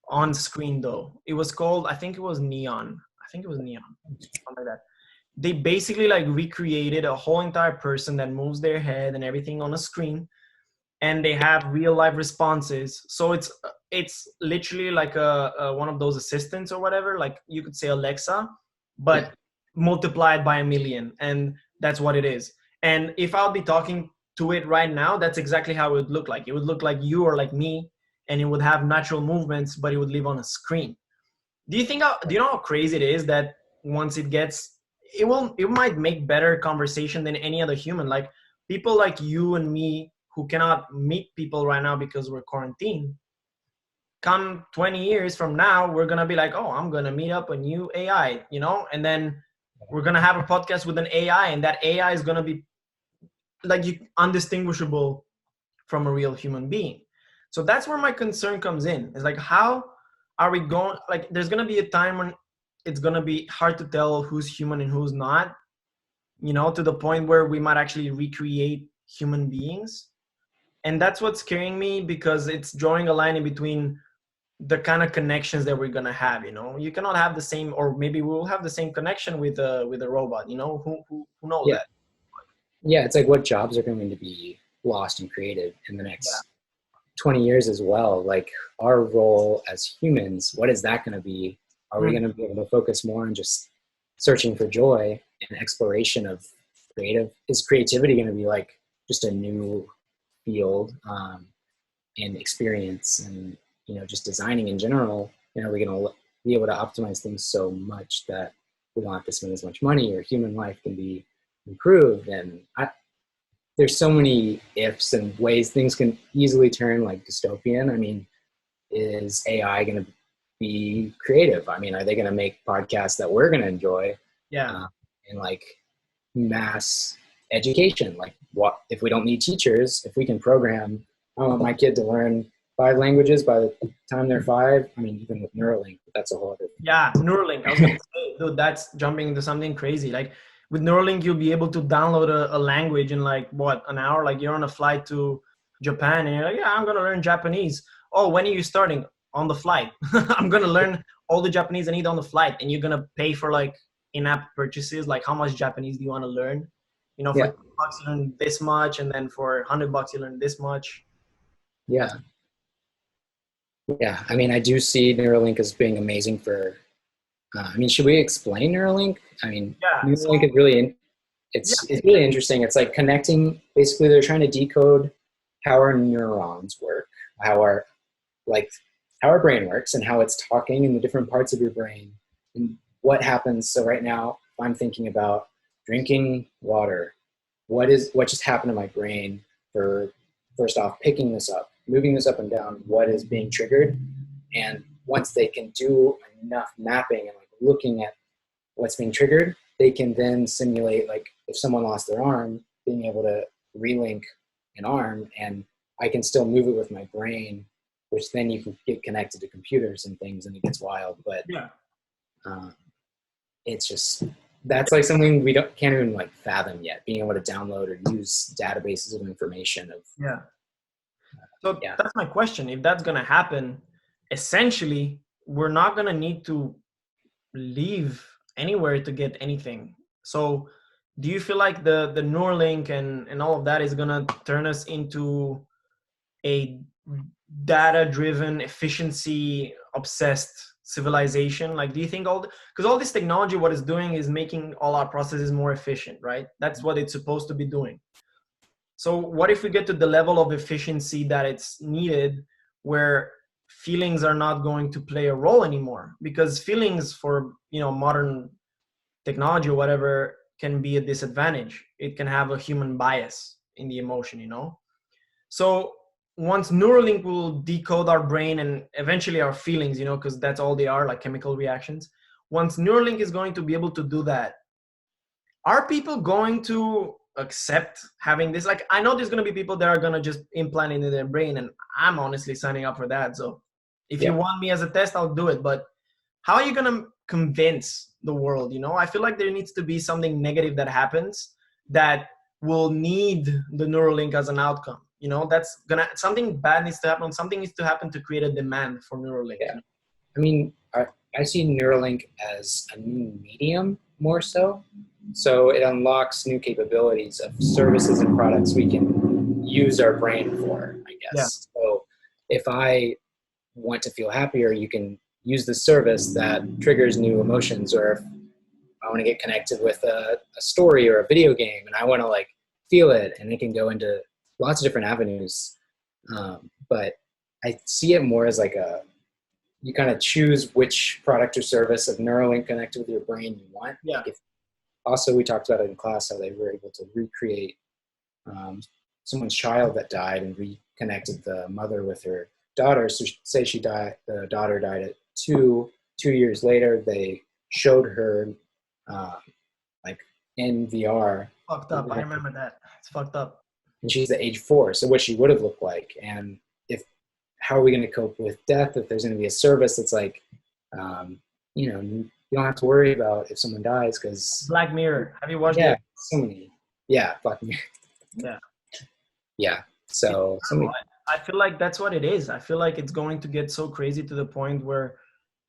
on screen though? It was called, I think it was Neon. Something like that. They basically like recreated a whole entire person that moves their head and everything on a screen, and they have real life responses. So it's literally like a one of those assistants or whatever, like you could say Alexa, but multiplied by 1,000,000, and that's what it is. And if I'll be talking to it right now, that's exactly how it would look like. It would look like you or like me, and it would have natural movements, but it would live on a screen. Do you know how crazy it is that once it might make better conversation than any other human? Like, people like you and me who cannot meet people right now because we're quarantined, come 20 years from now, we're going to be like, oh, I'm going to meet up a new AI, and then we're going to have a podcast with an AI, and that AI is going to be like you undistinguishable from a real human being. So that's where my concern comes in. It's like, how are we going, like there's going to be a time when it's going to be hard to tell who's human and who's not, you know, to the point where we might actually recreate human beings. And that's what's scaring me, because it's drawing a line in between the kind of connections that we're going to have. You know, you cannot have the same, or maybe we'll have the same connection with a robot, you know, who knows Yeah. that. Yeah. It's like what jobs are going to be lost and created in the Yeah. next 20 years as well. Like our role as humans, what is that going to be? Are we Mm. going to be able to focus more on just searching for joy and exploration of creative? Is creativity going to be like just a new field and experience, and just designing in general? Are we going to be able to optimize things so much that we don't have to spend as much money, or human life can be improved? And there's so many ifs and ways things can easily turn like dystopian. I mean, is AI going to be creative? I mean, are they going to make podcasts that we're going to enjoy? Yeah. And like mass education, like what if we don't need teachers? If we can program, I want my kid to learn 5 languages by the time they're 5. I mean, even with Neuralink, but that's a whole other thing. Yeah, Neuralink. I was gonna say, dude, that's jumping into something crazy. Like with Neuralink, you'll be able to download a language in like what, an hour? Like you're on a flight to Japan and you're like, yeah, I'm gonna learn Japanese. Oh, when are you starting? On the flight. I'm gonna learn all the Japanese I need on the flight, and you're gonna pay for like in-app purchases. Like how much Japanese do you want to learn? You know, for Yeah, $10 you learn this much, and then for $100 you learn this much. yeah, yeah. I mean, I do see Neuralink as being amazing for. I mean, should we explain Neuralink? I mean, Yeah. So Neuralink is really yeah, it's really interesting. It's like connecting. Basically, they're trying to decode how our neurons work, how our like how our brain works, and how it's talking in the different parts of your brain, and what happens. So right now, I'm thinking about drinking water. What just happened to my brain for first off picking this up, moving this up and down? What is being triggered? And once they can do enough mapping and like looking at what's being triggered, they can then simulate, like if someone lost their arm, being able to relink an arm, and I can still move it with my brain, which then you can get connected to computers and things, and it gets wild. But yeah. um, it's just that's like something we can't even like fathom yet. Being able to download or use databases of information of Yeah. So yeah. that's my question. If that's going to happen, essentially, we're not going to need to leave anywhere to get anything. So do you feel like the Neuralink and all of that is going to turn us into a data-driven, efficiency-obsessed civilization? Like, do you think because all this technology, what it's doing is making all our processes more efficient, right? That's what it's supposed to be doing. So what if we get to the level of efficiency that it's needed, where feelings are not going to play a role anymore? Because feelings for, modern technology or whatever can be a disadvantage. It can have a human bias in the emotion. So once Neuralink will decode our brain and eventually our feelings, because that's all they are, like chemical reactions. Once Neuralink is going to be able to do that, are people going to accept having this? Like, I know there's going to be people that are going to just implant it in their brain, and I'm honestly signing up for that. So if you Yeah. want me as a test, I'll do it. But how are you going to convince the world? I feel like there needs to be something negative that happens that will need the Neuralink as an outcome. That's something bad needs to happen. Something needs to happen to create a demand for Neuralink. Yeah. I mean, I see Neuralink as a new medium more so. So it unlocks new capabilities of services and products we can use our brain for, I Yeah. guess. So if I want to feel happier, you can use the service that triggers new emotions. Or if I want to get connected with a story or a video game and I want to like feel it, and it can go into lots of different avenues. But I see it more as like you kind of choose which product or service of Neuralink connected with your brain you want. Yeah. Like also, we talked about it in class how they were able to recreate someone's child that died and reconnected the mother with her daughter. So say the daughter died at 2 years later, they showed her like in VR. Fucked up. I remember that. It's fucked up. and she's the age 4. So what she would have looked like, and if how are we going to cope with death if there's going to be a service that's like, you don't have to worry about if someone dies because Black Mirror. Have you watched yeah, it? so many, yeah, Black Mirror. Yeah. Yeah, so so many, I feel like that's what it is. I feel like it's going to get so crazy to the point where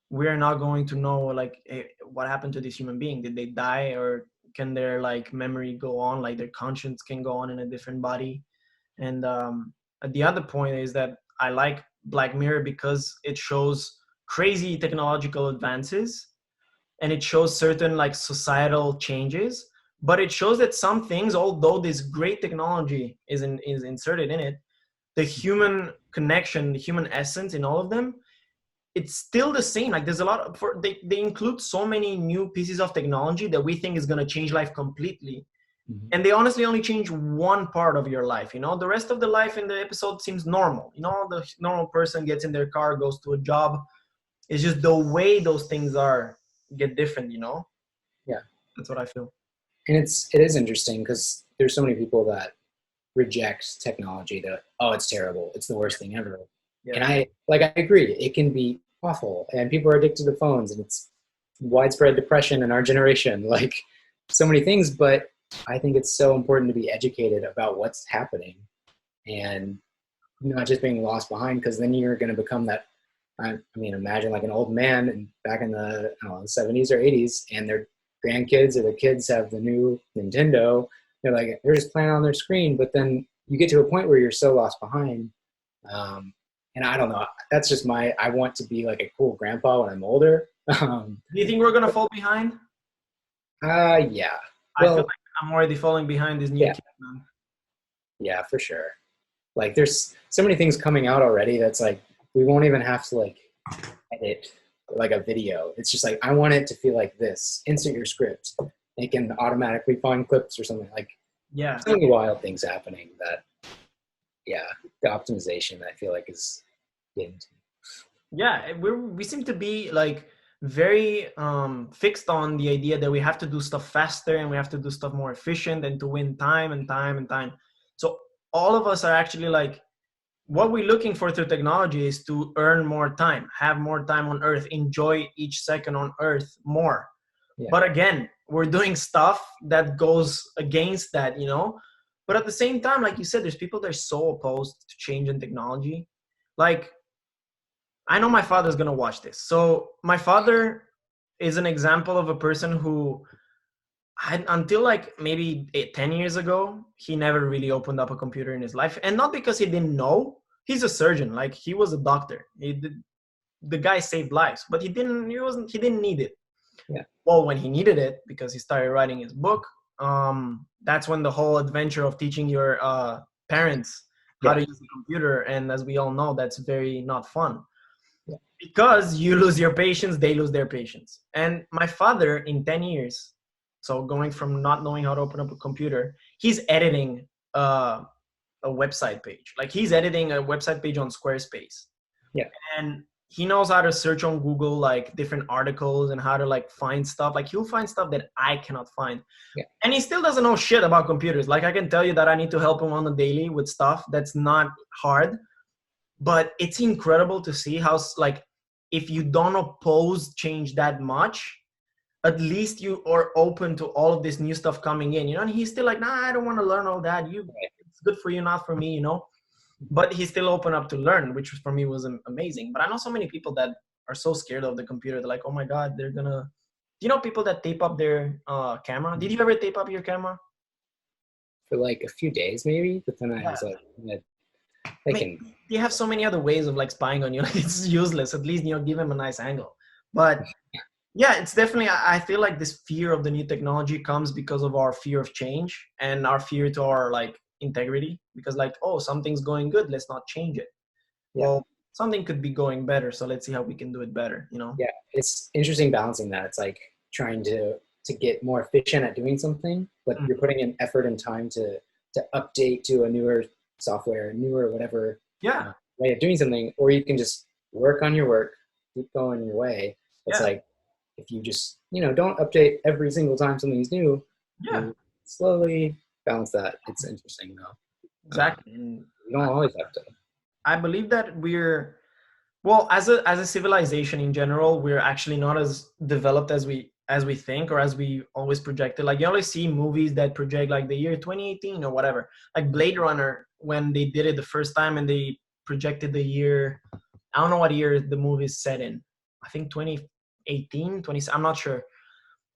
we're not going to know like what happened to this human being. Did they die, or can their like memory go on, like their conscience can go on in a different body? And the other point is that I like Black Mirror because it shows crazy technological advances, and it shows certain like societal changes, but it shows that some things, although this great technology is inserted in it, the human connection, the human essence in all of them, it's still the same. Like there's a lot of, they include so many new pieces of technology that we think is going to change life completely, and they honestly only change one part of your life. The rest of the life in the episode seems normal. The normal person gets in their car, goes to a job. It's just the way those things are get different. yeah. That's what I feel. And it is interesting because there's so many people that reject technology that, oh, it's terrible, it's the worst thing ever. Yeah. And I agree, it can be awful, and people are addicted to phones, and it's widespread depression in our generation, like so many things. But I think it's so important to be educated about what's happening and not just being lost behind, because then you're going to become that. I mean, imagine like an old man and back in the 70s or 80s, and their grandkids or their kids have the new Nintendo. They're just playing on their screen, but then you get to a point where you're so lost behind. And I don't know. That's just I want to be like a cool grandpa when I'm older. Do you think we're gonna fall behind? Yeah. I feel like I'm already falling behind this new yeah. kid, man. Yeah, for sure. Like there's so many things coming out already that's like we won't even have to like edit like a video. It's just like I want it to feel like this. Insert your script. It can automatically find clips or something. Like so many wild things happening that the optimization I feel like is getting to. Yeah, we seem to be like very fixed on the idea that we have to do stuff faster and we have to do stuff more efficient and to win time and time and time. So all of us are actually like, what we're looking for through technology is to earn more time, have more time on earth, enjoy each second on earth more. Yeah. But again, we're doing stuff that goes against that, but at the same time, like you said, there's people that are so opposed to change in technology. Like, I know my father's going to watch this. So my father is an example of a person who until like maybe 10 years ago, he never really opened up a computer in his life. And not because he didn't know. He's a surgeon. Like he was a doctor. The guy saved lives, but he didn't need it. Yeah. Well, when he needed it, because he started writing his book, that's when the whole adventure of teaching your parents how to use the computer. And as we all know, that's very not fun. Yeah. Because you lose your patience, they lose their patience. And my father, in 10 years, so going from not knowing how to open up a computer, he's editing a website page. Like he's editing a website page on Squarespace. Yeah. And he knows how to search on Google, like different articles and how to like find stuff. Like he'll find stuff that I cannot find. Yeah. And he still doesn't know shit about computers. Like I can tell you that I need to help him on the daily with stuff that's not hard. But it's incredible to see how, like, if you don't oppose change that much, at least you are open to all of this new stuff coming in, and he's still like, nah, I don't want to learn all that. It's good for you, not for me, but he's still open up to learn, which for me was amazing. But I know so many people that are so scared of the computer. They're like, oh my God, they're gonna, people that tape up their camera. Did you ever tape up your camera? For like a few days maybe, but then I was like, you have so many other ways of like spying on you. Like it's useless. At least, give him a nice angle. But yeah, it's definitely, I feel like this fear of the new technology comes because of our fear of change and our fear to our like integrity, because like, oh, something's going good, let's not change it. Yeah. Well, something could be going better, so let's see how we can do it better, Yeah, it's interesting balancing that. It's like trying to get more efficient at doing something, but you're putting in effort and time to update to a newer software, newer whatever way of doing something, or you can just work on your work, keep going your way. It's like, if you just, don't update every single time something's new, you slowly balance that. It's interesting though. Exactly. And You don't always have to. I believe that we're, well, as a civilization in general, we're actually not as developed as we think, or as we always projected. Like, you always see movies that project like the year 2018 or whatever. Like Blade Runner, when they did it the first time and they projected the year, I don't know what year the movie is set in. I think 2018, 20. I'm not sure.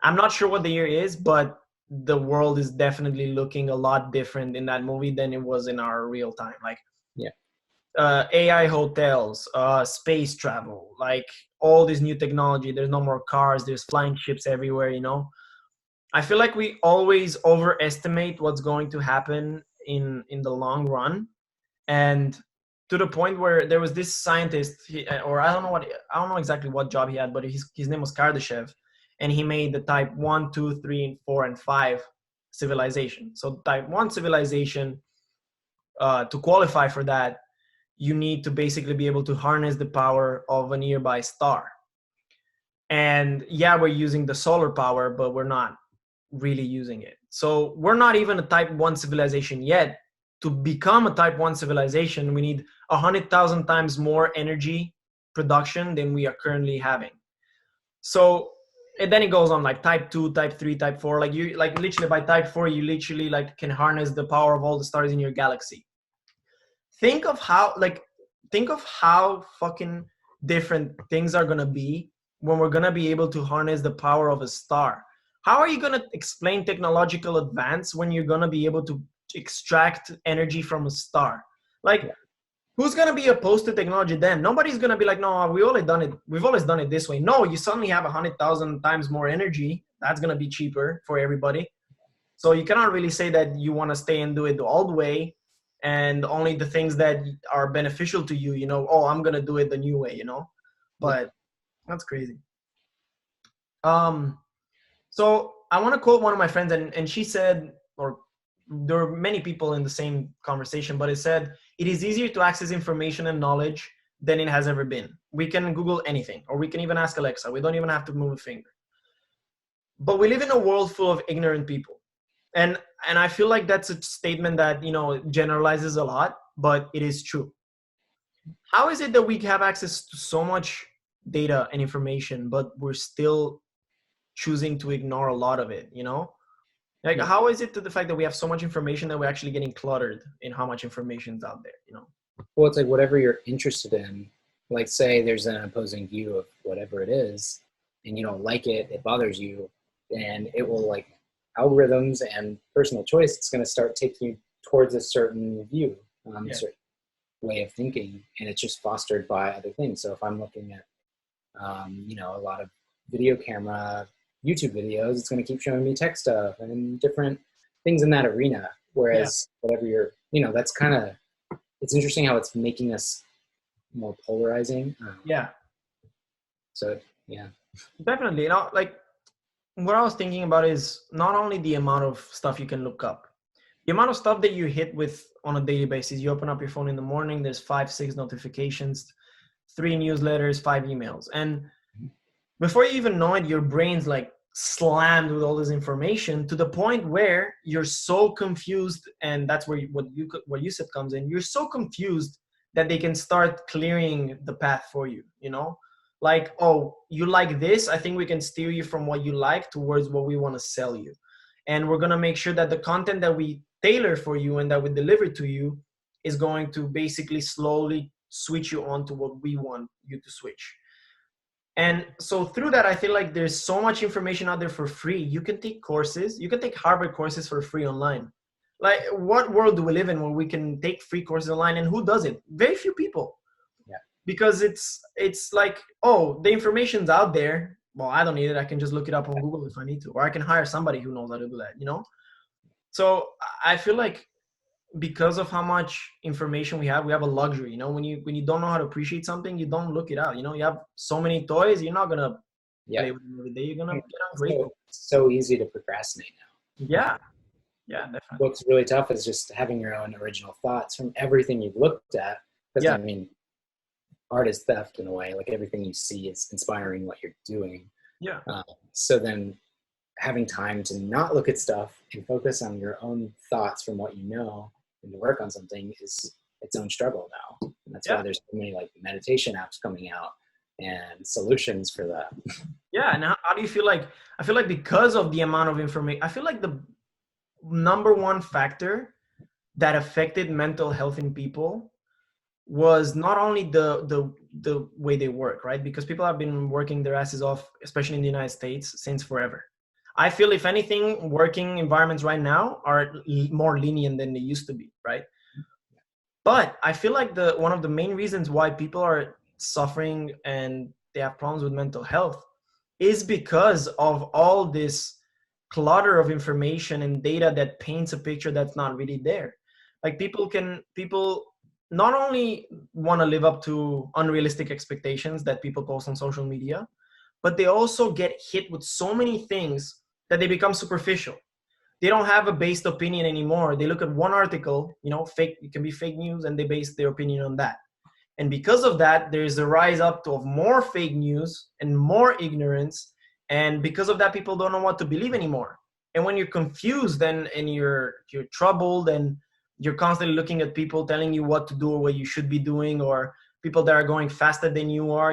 I'm not sure what the year is, but the world is definitely looking a lot different in that movie than it was in our real time. Like, Yeah. AI hotels, space travel, like all this new technology. There's no more cars. There's flying ships everywhere. You know, I feel like we always overestimate what's going to happen in the long run, and to the point where there was this scientist, or I don't know exactly what job he had, but his name was Kardashev, and he made the type 1, 2, 3, and 4, and 5 civilization. So type 1 civilization, to qualify for that, you need to basically be able to harness the power of a nearby star. And yeah, we're using the solar power, but we're not really using it. So we're not even a type 1 civilization yet. To become a type 1 civilization, we need 100,000 times more energy production than we are currently having. So, and then it goes on, like type 2, type 3, type 4. Like, you, like literally by type 4, you literally like can harness the power of all the stars in your galaxy. Think of how, like, think of how fucking different things are gonna be when we're gonna be able to harness the power of a star. How are you gonna explain technological advance when you're gonna be able to extract energy from a star? Like, who's gonna be opposed to technology then? Nobody's gonna be like, no, we always done it. We've always done it this way. No, you suddenly have 100,000 times more energy. That's gonna be cheaper for everybody. So you cannot really say that you want to stay and do it the old way, and only the things that are beneficial to you, you know, oh, I'm gonna do it the new way, you know. Yeah. But that's crazy. Um, so I want to quote one of my friends, and she said, or there were many people in the same conversation, but it said, it is easier to access information and knowledge than it has ever been. We can Google anything, or we can even ask Alexa. We don't even have to move a finger. But we live in a world full of ignorant people. And I feel like that's a statement that, you know, generalizes a lot, but it is true. How is it that we have access to so much data and information, but we're still choosing to ignore a lot of it, you know? Like, Yeah. how is it to the fact that we have so much information that we're actually getting cluttered in how much information is out there, you know? Well, it's like whatever you're interested in. Like, say there's an opposing view of whatever it is, and you don't like it, it bothers you, and it will, like, algorithms and personal choice, it's going to start taking you towards a certain view, a certain way of thinking, and it's just fostered by other things. So if I'm looking at, a lot of video camera YouTube videos, it's going to keep showing me tech stuff and different things in that arena. Whereas whatever you're, that's kind of, it's interesting how it's making us more polarizing. Yeah, So yeah, definitely. You know, like, what I was thinking about is not only the amount of stuff you can look up, the amount of stuff that you hit with on a daily basis. You open up your phone in the morning, there's 5, 6 notifications, 3 newsletters, 5 emails. And before you even know it, your brain's like slammed with all this information to the point where you're so confused. And that's where what you said comes in. You're so confused that they can start clearing the path for you, you know? Like, oh, you like this? I think we can steer you from what you like towards what we want to sell you. And we're going to make sure that the content that we tailor for you and that we deliver to you is going to basically slowly switch you on to what we want you to switch. And so through that, I feel like there's so much information out there for free. You can take courses, you can take Harvard courses for free online. Like, what world do we live in where we can take free courses online, and who does it? Very few people. yeah, Because it's like, oh, the information's out there. Well, I don't need it. I can just look it up on Google if I need to, or I can hire somebody who knows how to do that, you know? So I feel like because of how much information we have a luxury, you know. When you don't know how to appreciate something, you don't look it out, you know. You have so many toys, you're not gonna yeah. play with them every day. You're gonna get So, ungrateful. so easy to procrastinate now. Yeah, definitely. What's really tough is just having your own original thoughts from everything you've looked at. Because Yeah, I mean, art is theft in a way. Like everything you see is inspiring what you're doing. yeah, So then having time to not look at stuff and focus on your own thoughts from what you know and to work on something is its own struggle now. And that's why Yeah. there's so many like meditation apps coming out and solutions for that. Yeah. And how do you feel like, I feel like because of the amount of information, I feel like the number one factor that affected mental health in people was not only the way they work, right? Because people have been working their asses off, especially in the United States, since forever. I feel if anything, working environments right now are more lenient than they used to be, right? But I feel like the one of the main reasons why people are suffering and they have problems with mental health is because of all this clutter of information and data that paints a picture that's not really there. Like people not only want to live up to unrealistic expectations that people post on social media, but they also get hit with so many things that they become superficial. They don't have a based opinion anymore. They look at one article, fake, it can be fake news, and they base their opinion on that. And because of that, there's a rise up of more fake news and more ignorance. And because of that, people don't know what to believe anymore. And when you're confused and you're troubled and you're constantly looking at people telling you what to do or what you should be doing, or people that are going faster than you are,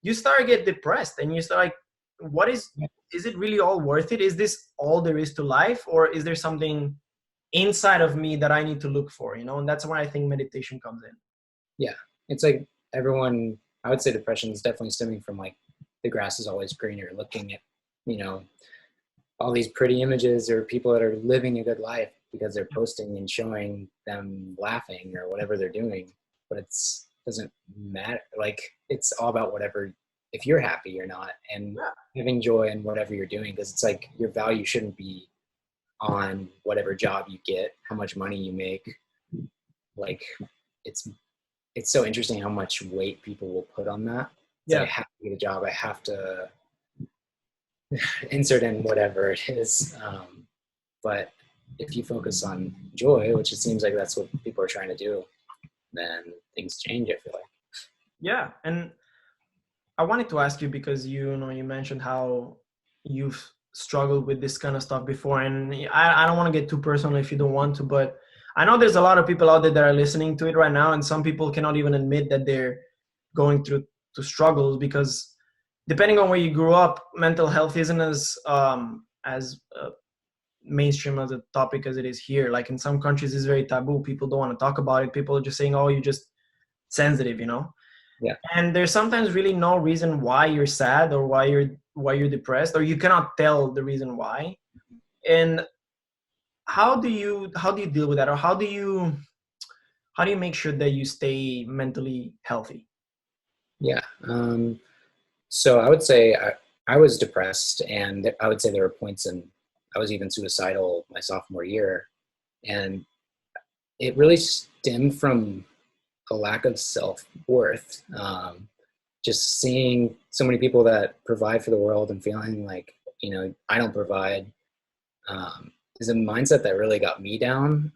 you start to get depressed and you start like, what is it really all worth it? Is this all there is to life? Or is there something inside of me that I need to look for, And that's where I think meditation comes in. Yeah. It's like everyone, I would say depression is definitely stemming from like the grass is always greener, looking at, all these pretty images or people that are living a good life because they're posting and showing them laughing or whatever they're doing. But it's doesn't matter. Like it's all about whatever, if you're happy or not, and having joy in whatever you're doing, because it's like your value shouldn't be on whatever job you get, how much money you make. Like it's so interesting how much weight people will put on that. It's like, I have to get a job. I have to insert in whatever it is. But if you focus on joy, which it seems like that's what people are trying to do, then things change, I feel like. Yeah. And I wanted to ask you, because you mentioned how you've struggled with this kind of stuff before, and I don't want to get too personal if you don't want to, but I know there's a lot of people out there that are listening to it right now, and some people cannot even admit that they're going through struggles, because depending on where you grew up, mental health isn't as mainstream as a topic as it is here. Like in some countries, it's very taboo. People don't want to talk about it. People are just saying, "Oh, you're just sensitive," Yeah. And there's sometimes really no reason why you're sad or why you're depressed, or you cannot tell the reason why. And how do you deal with that, or how do you make sure that you stay mentally healthy? Yeah. So I would say I was depressed, and I would say there were points in, I was even suicidal my sophomore year. And it really stemmed from a lack of self-worth. Just seeing so many people that provide for the world and feeling like, I don't provide, is a mindset that really got me down,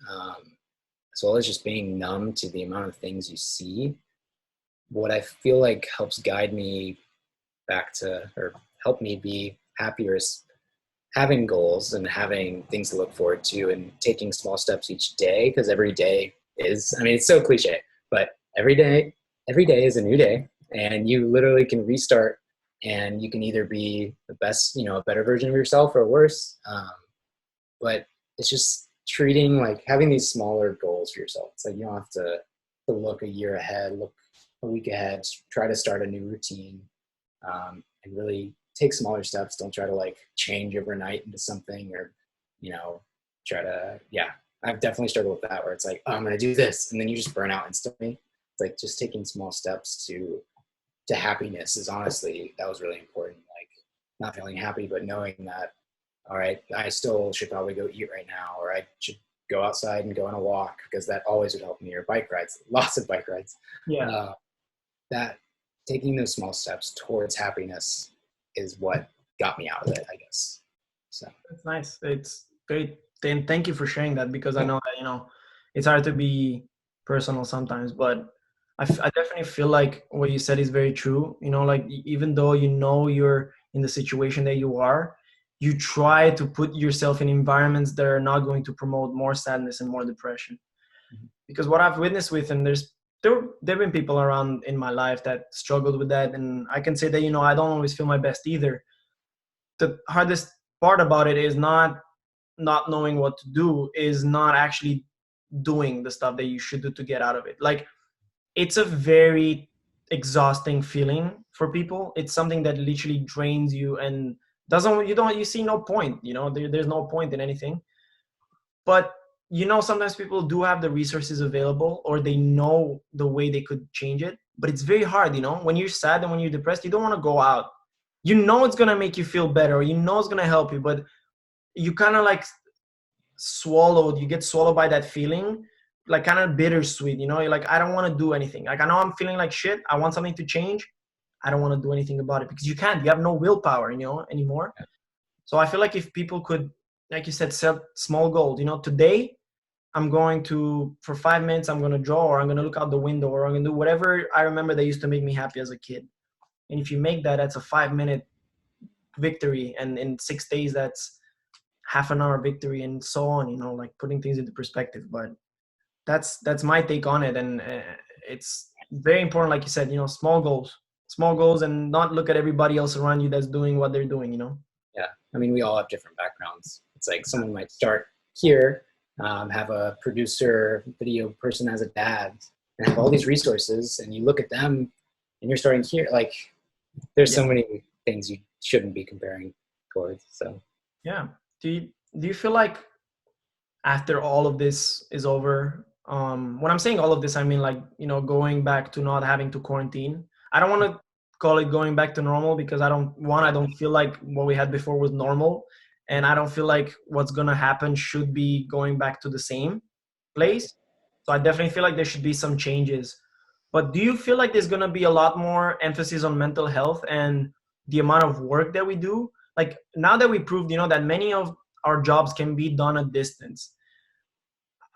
as well as just being numb to the amount of things you see. What I feel like helps guide me back to, or help me be happier, is having goals and having things to look forward to and taking small steps each day. Because every day is, it's so cliche, but every day is a new day, and you literally can restart, and you can either be the best, a better version of yourself, or worse. But it's just treating, like having these smaller goals for yourself. It's like you don't have to look a year ahead, look a week ahead, try to start a new routine, and really take smaller steps. Don't try to like change overnight into something, or, try to, I've definitely struggled with that, where it's like, oh, I'm going to do this, and then you just burn out instantly. It's like just taking small steps to happiness is, honestly, that was really important. Like not feeling happy, but knowing that, all right, I still should probably go eat right now, or I should go outside and go on a walk, because that always would help me, or bike rides, lots of bike rides. Yeah. That taking those small steps towards happiness is what got me out of it, I guess. So That's nice. It's great. And thank you for sharing that, because I know that, it's hard to be personal sometimes, but I definitely feel like what you said is very true. Like even though you're in the situation that you are, you try to put yourself in environments that are not going to promote more sadness and more depression. Because what I've witnessed with, and there've been people around in my life that struggled with that, and I can say that, you know, I don't always feel my best either. The hardest part about it is not knowing what to do, is not actually doing the stuff that you should do to get out of it. Like, it's a very exhausting feeling for people. It's something that literally drains you and you see no point, you know, there's no point in anything. But, you know, sometimes people do have the resources available, or they know the way they could change it, but it's very hard, you know, when you're sad and when you're depressed, you don't want to go out. You know it's going to make you feel better, or you know it's going to help you, but you kind of like you get swallowed by that feeling, like kind of bittersweet, you know. You're like, I don't want to do anything. Like, I know I'm feeling like shit, I want something to change, I don't want to do anything about it, because you can't, you have no willpower, you know, anymore. So I feel like if people could, like you said, set small goals, you know, today I'm going to, for 5 minutes, I'm going to draw, or I'm going to look out the window, or I'm going to do whatever I remember that used to make me happy as a kid. And if you make that, that's a 5-minute victory, and in 6 days that's half an hour victory, and so on, you know, like putting things into perspective. But that's my take on it. And it's very important, like you said, you know, small goals, and not look at everybody else around you that's doing what they're doing, you know. Yeah, I mean, we all have different backgrounds. It's like someone might start here, have a producer, video person as a dad, and have all these resources, and you look at them and you're starting here. Like, there's so many things you shouldn't be comparing towards. So yeah. Do you feel like after all of this is over, when I'm saying all of this, I mean, like, you know, going back to not having to quarantine. I don't want to call it going back to normal, because I don't feel like what we had before was normal, and I don't feel like what's going to happen should be going back to the same place. So I definitely feel like there should be some changes. But do you feel like there's going to be a lot more emphasis on mental health and the amount of work that we do? Like, now that we proved, you know, that many of our jobs can be done at distance,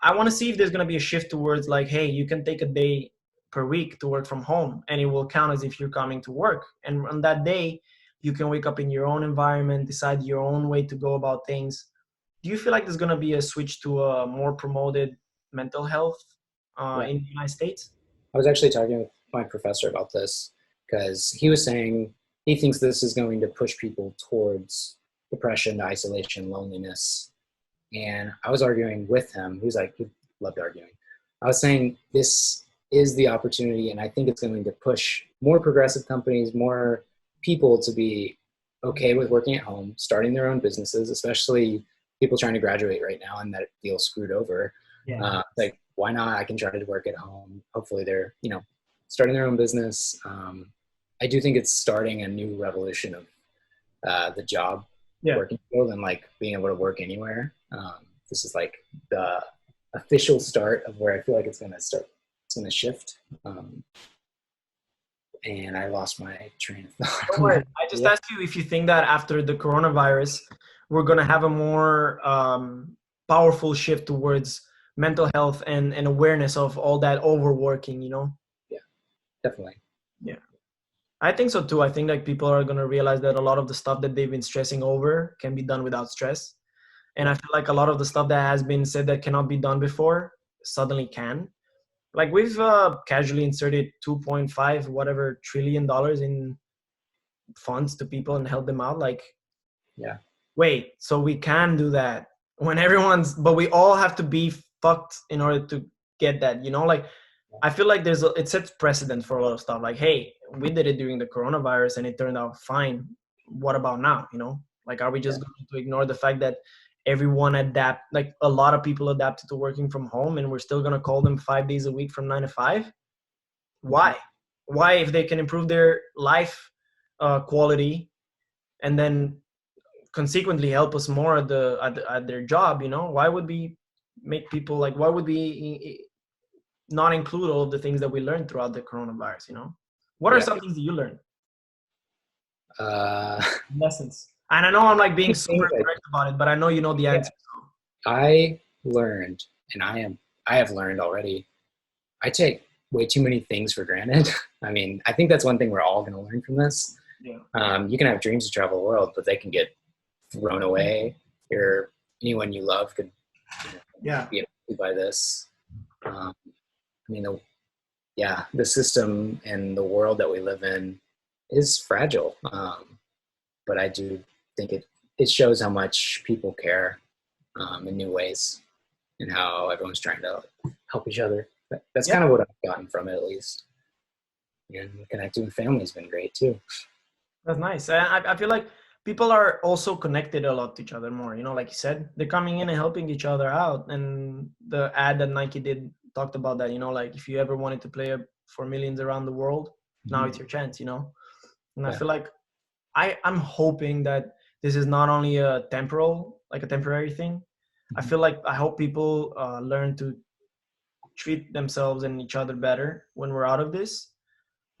I want to see if there's going to be a shift towards, like, hey, you can take a day per week to work from home, and it will count as if you're coming to work. And on that day, you can wake up in your own environment, decide your own way to go about things. Do you feel like there's going to be a switch to a more promoted mental health yeah. in the United States? I was actually talking with my professor about this, because he was saying he thinks this is going to push people towards depression, isolation, loneliness. And I was arguing with him. He was like, he loved arguing. I was saying this is the opportunity, and I think it's going to push more progressive companies, more people to be okay with working at home, starting their own businesses, especially people trying to graduate right now and that feel screwed over. Like, why not? I can try to work at home. Hopefully they're, you know, starting their own business. I do think it's starting a new revolution of the job working field, and like being able to work anywhere. This is like the official start of where I feel like it's going to shift. And I lost my train of thought. Don't worry. I just asked you if you think that after the coronavirus, we're going to have a more powerful shift towards mental health and awareness of all that overworking, you know? Yeah, definitely. Yeah. I think so too. I think like people are going to realize that a lot of the stuff that they've been stressing over can be done without stress. And I feel like a lot of the stuff that has been said that cannot be done before suddenly can. Like, we've casually inserted 2.5 whatever trillion dollars in funds to people and help them out. Like, yeah, wait, so we can do that when but we all have to be fucked in order to get that, you know? Like, I feel like it sets precedent for a lot of stuff. Like, hey, we did it during the coronavirus and it turned out fine. What about now? You know, like, are we just going to ignore the fact that like a lot of people adapted to working from home, and we're still going to call them 5 days a week from 9 to 5? Why? Why, if they can improve their life quality and then consequently help us more at their job, you know, why would we make people like, why would we not include all of the things that we learned throughout the coronavirus, you know? What are some things that you learned? Lessons. And I know I'm like being super correct about it, but I know you know the answer. I learned, and I have learned already, I take way too many things for granted. I mean, I think that's one thing we're all going to learn from this. Yeah. You can have dreams to travel the world, but they can get thrown away. Anyone you love could, Yeah. be affected by this. I mean, the system and the world that we live in is fragile. But I do think it shows how much people care in new ways, and how everyone's trying to help each other. That's Yeah. kind of what I've gotten from it, at least. And connecting with family has been great too. That's nice. I feel like people are also connected a lot to each other more. Like you said, they're coming in and helping each other out. And the ad that Nike did talked about that. Like if you ever wanted to play for millions around the world, now it's your chance. And I feel like I'm hoping that this is not only a temporary thing. I feel like I hope people learn to treat themselves and each other better when we're out of this.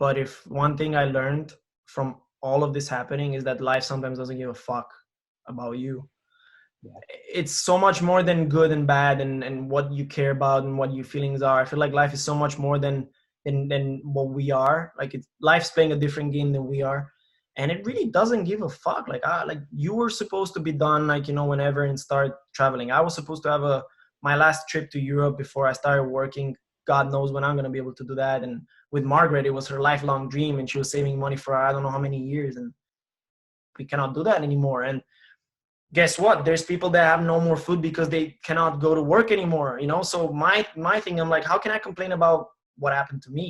But if one thing I learned from all of this happening is that life sometimes doesn't give a fuck about you. It's so much more than good and bad and what you care about and what your feelings are. I feel like life is so much more than what we are. Like life's playing a different game than we are. And it really doesn't give a fuck. Like you were supposed to be done, whenever, and start traveling. I was supposed to have my last trip to Europe before I started working. God knows when I'm going to be able to do that. And with Margaret, it was her lifelong dream, and she was saving money for I don't know how many years, and we cannot do that anymore. And guess what? There's people that have no more food because they cannot go to work anymore. So my thing, I'm like, how can I complain about what happened to me?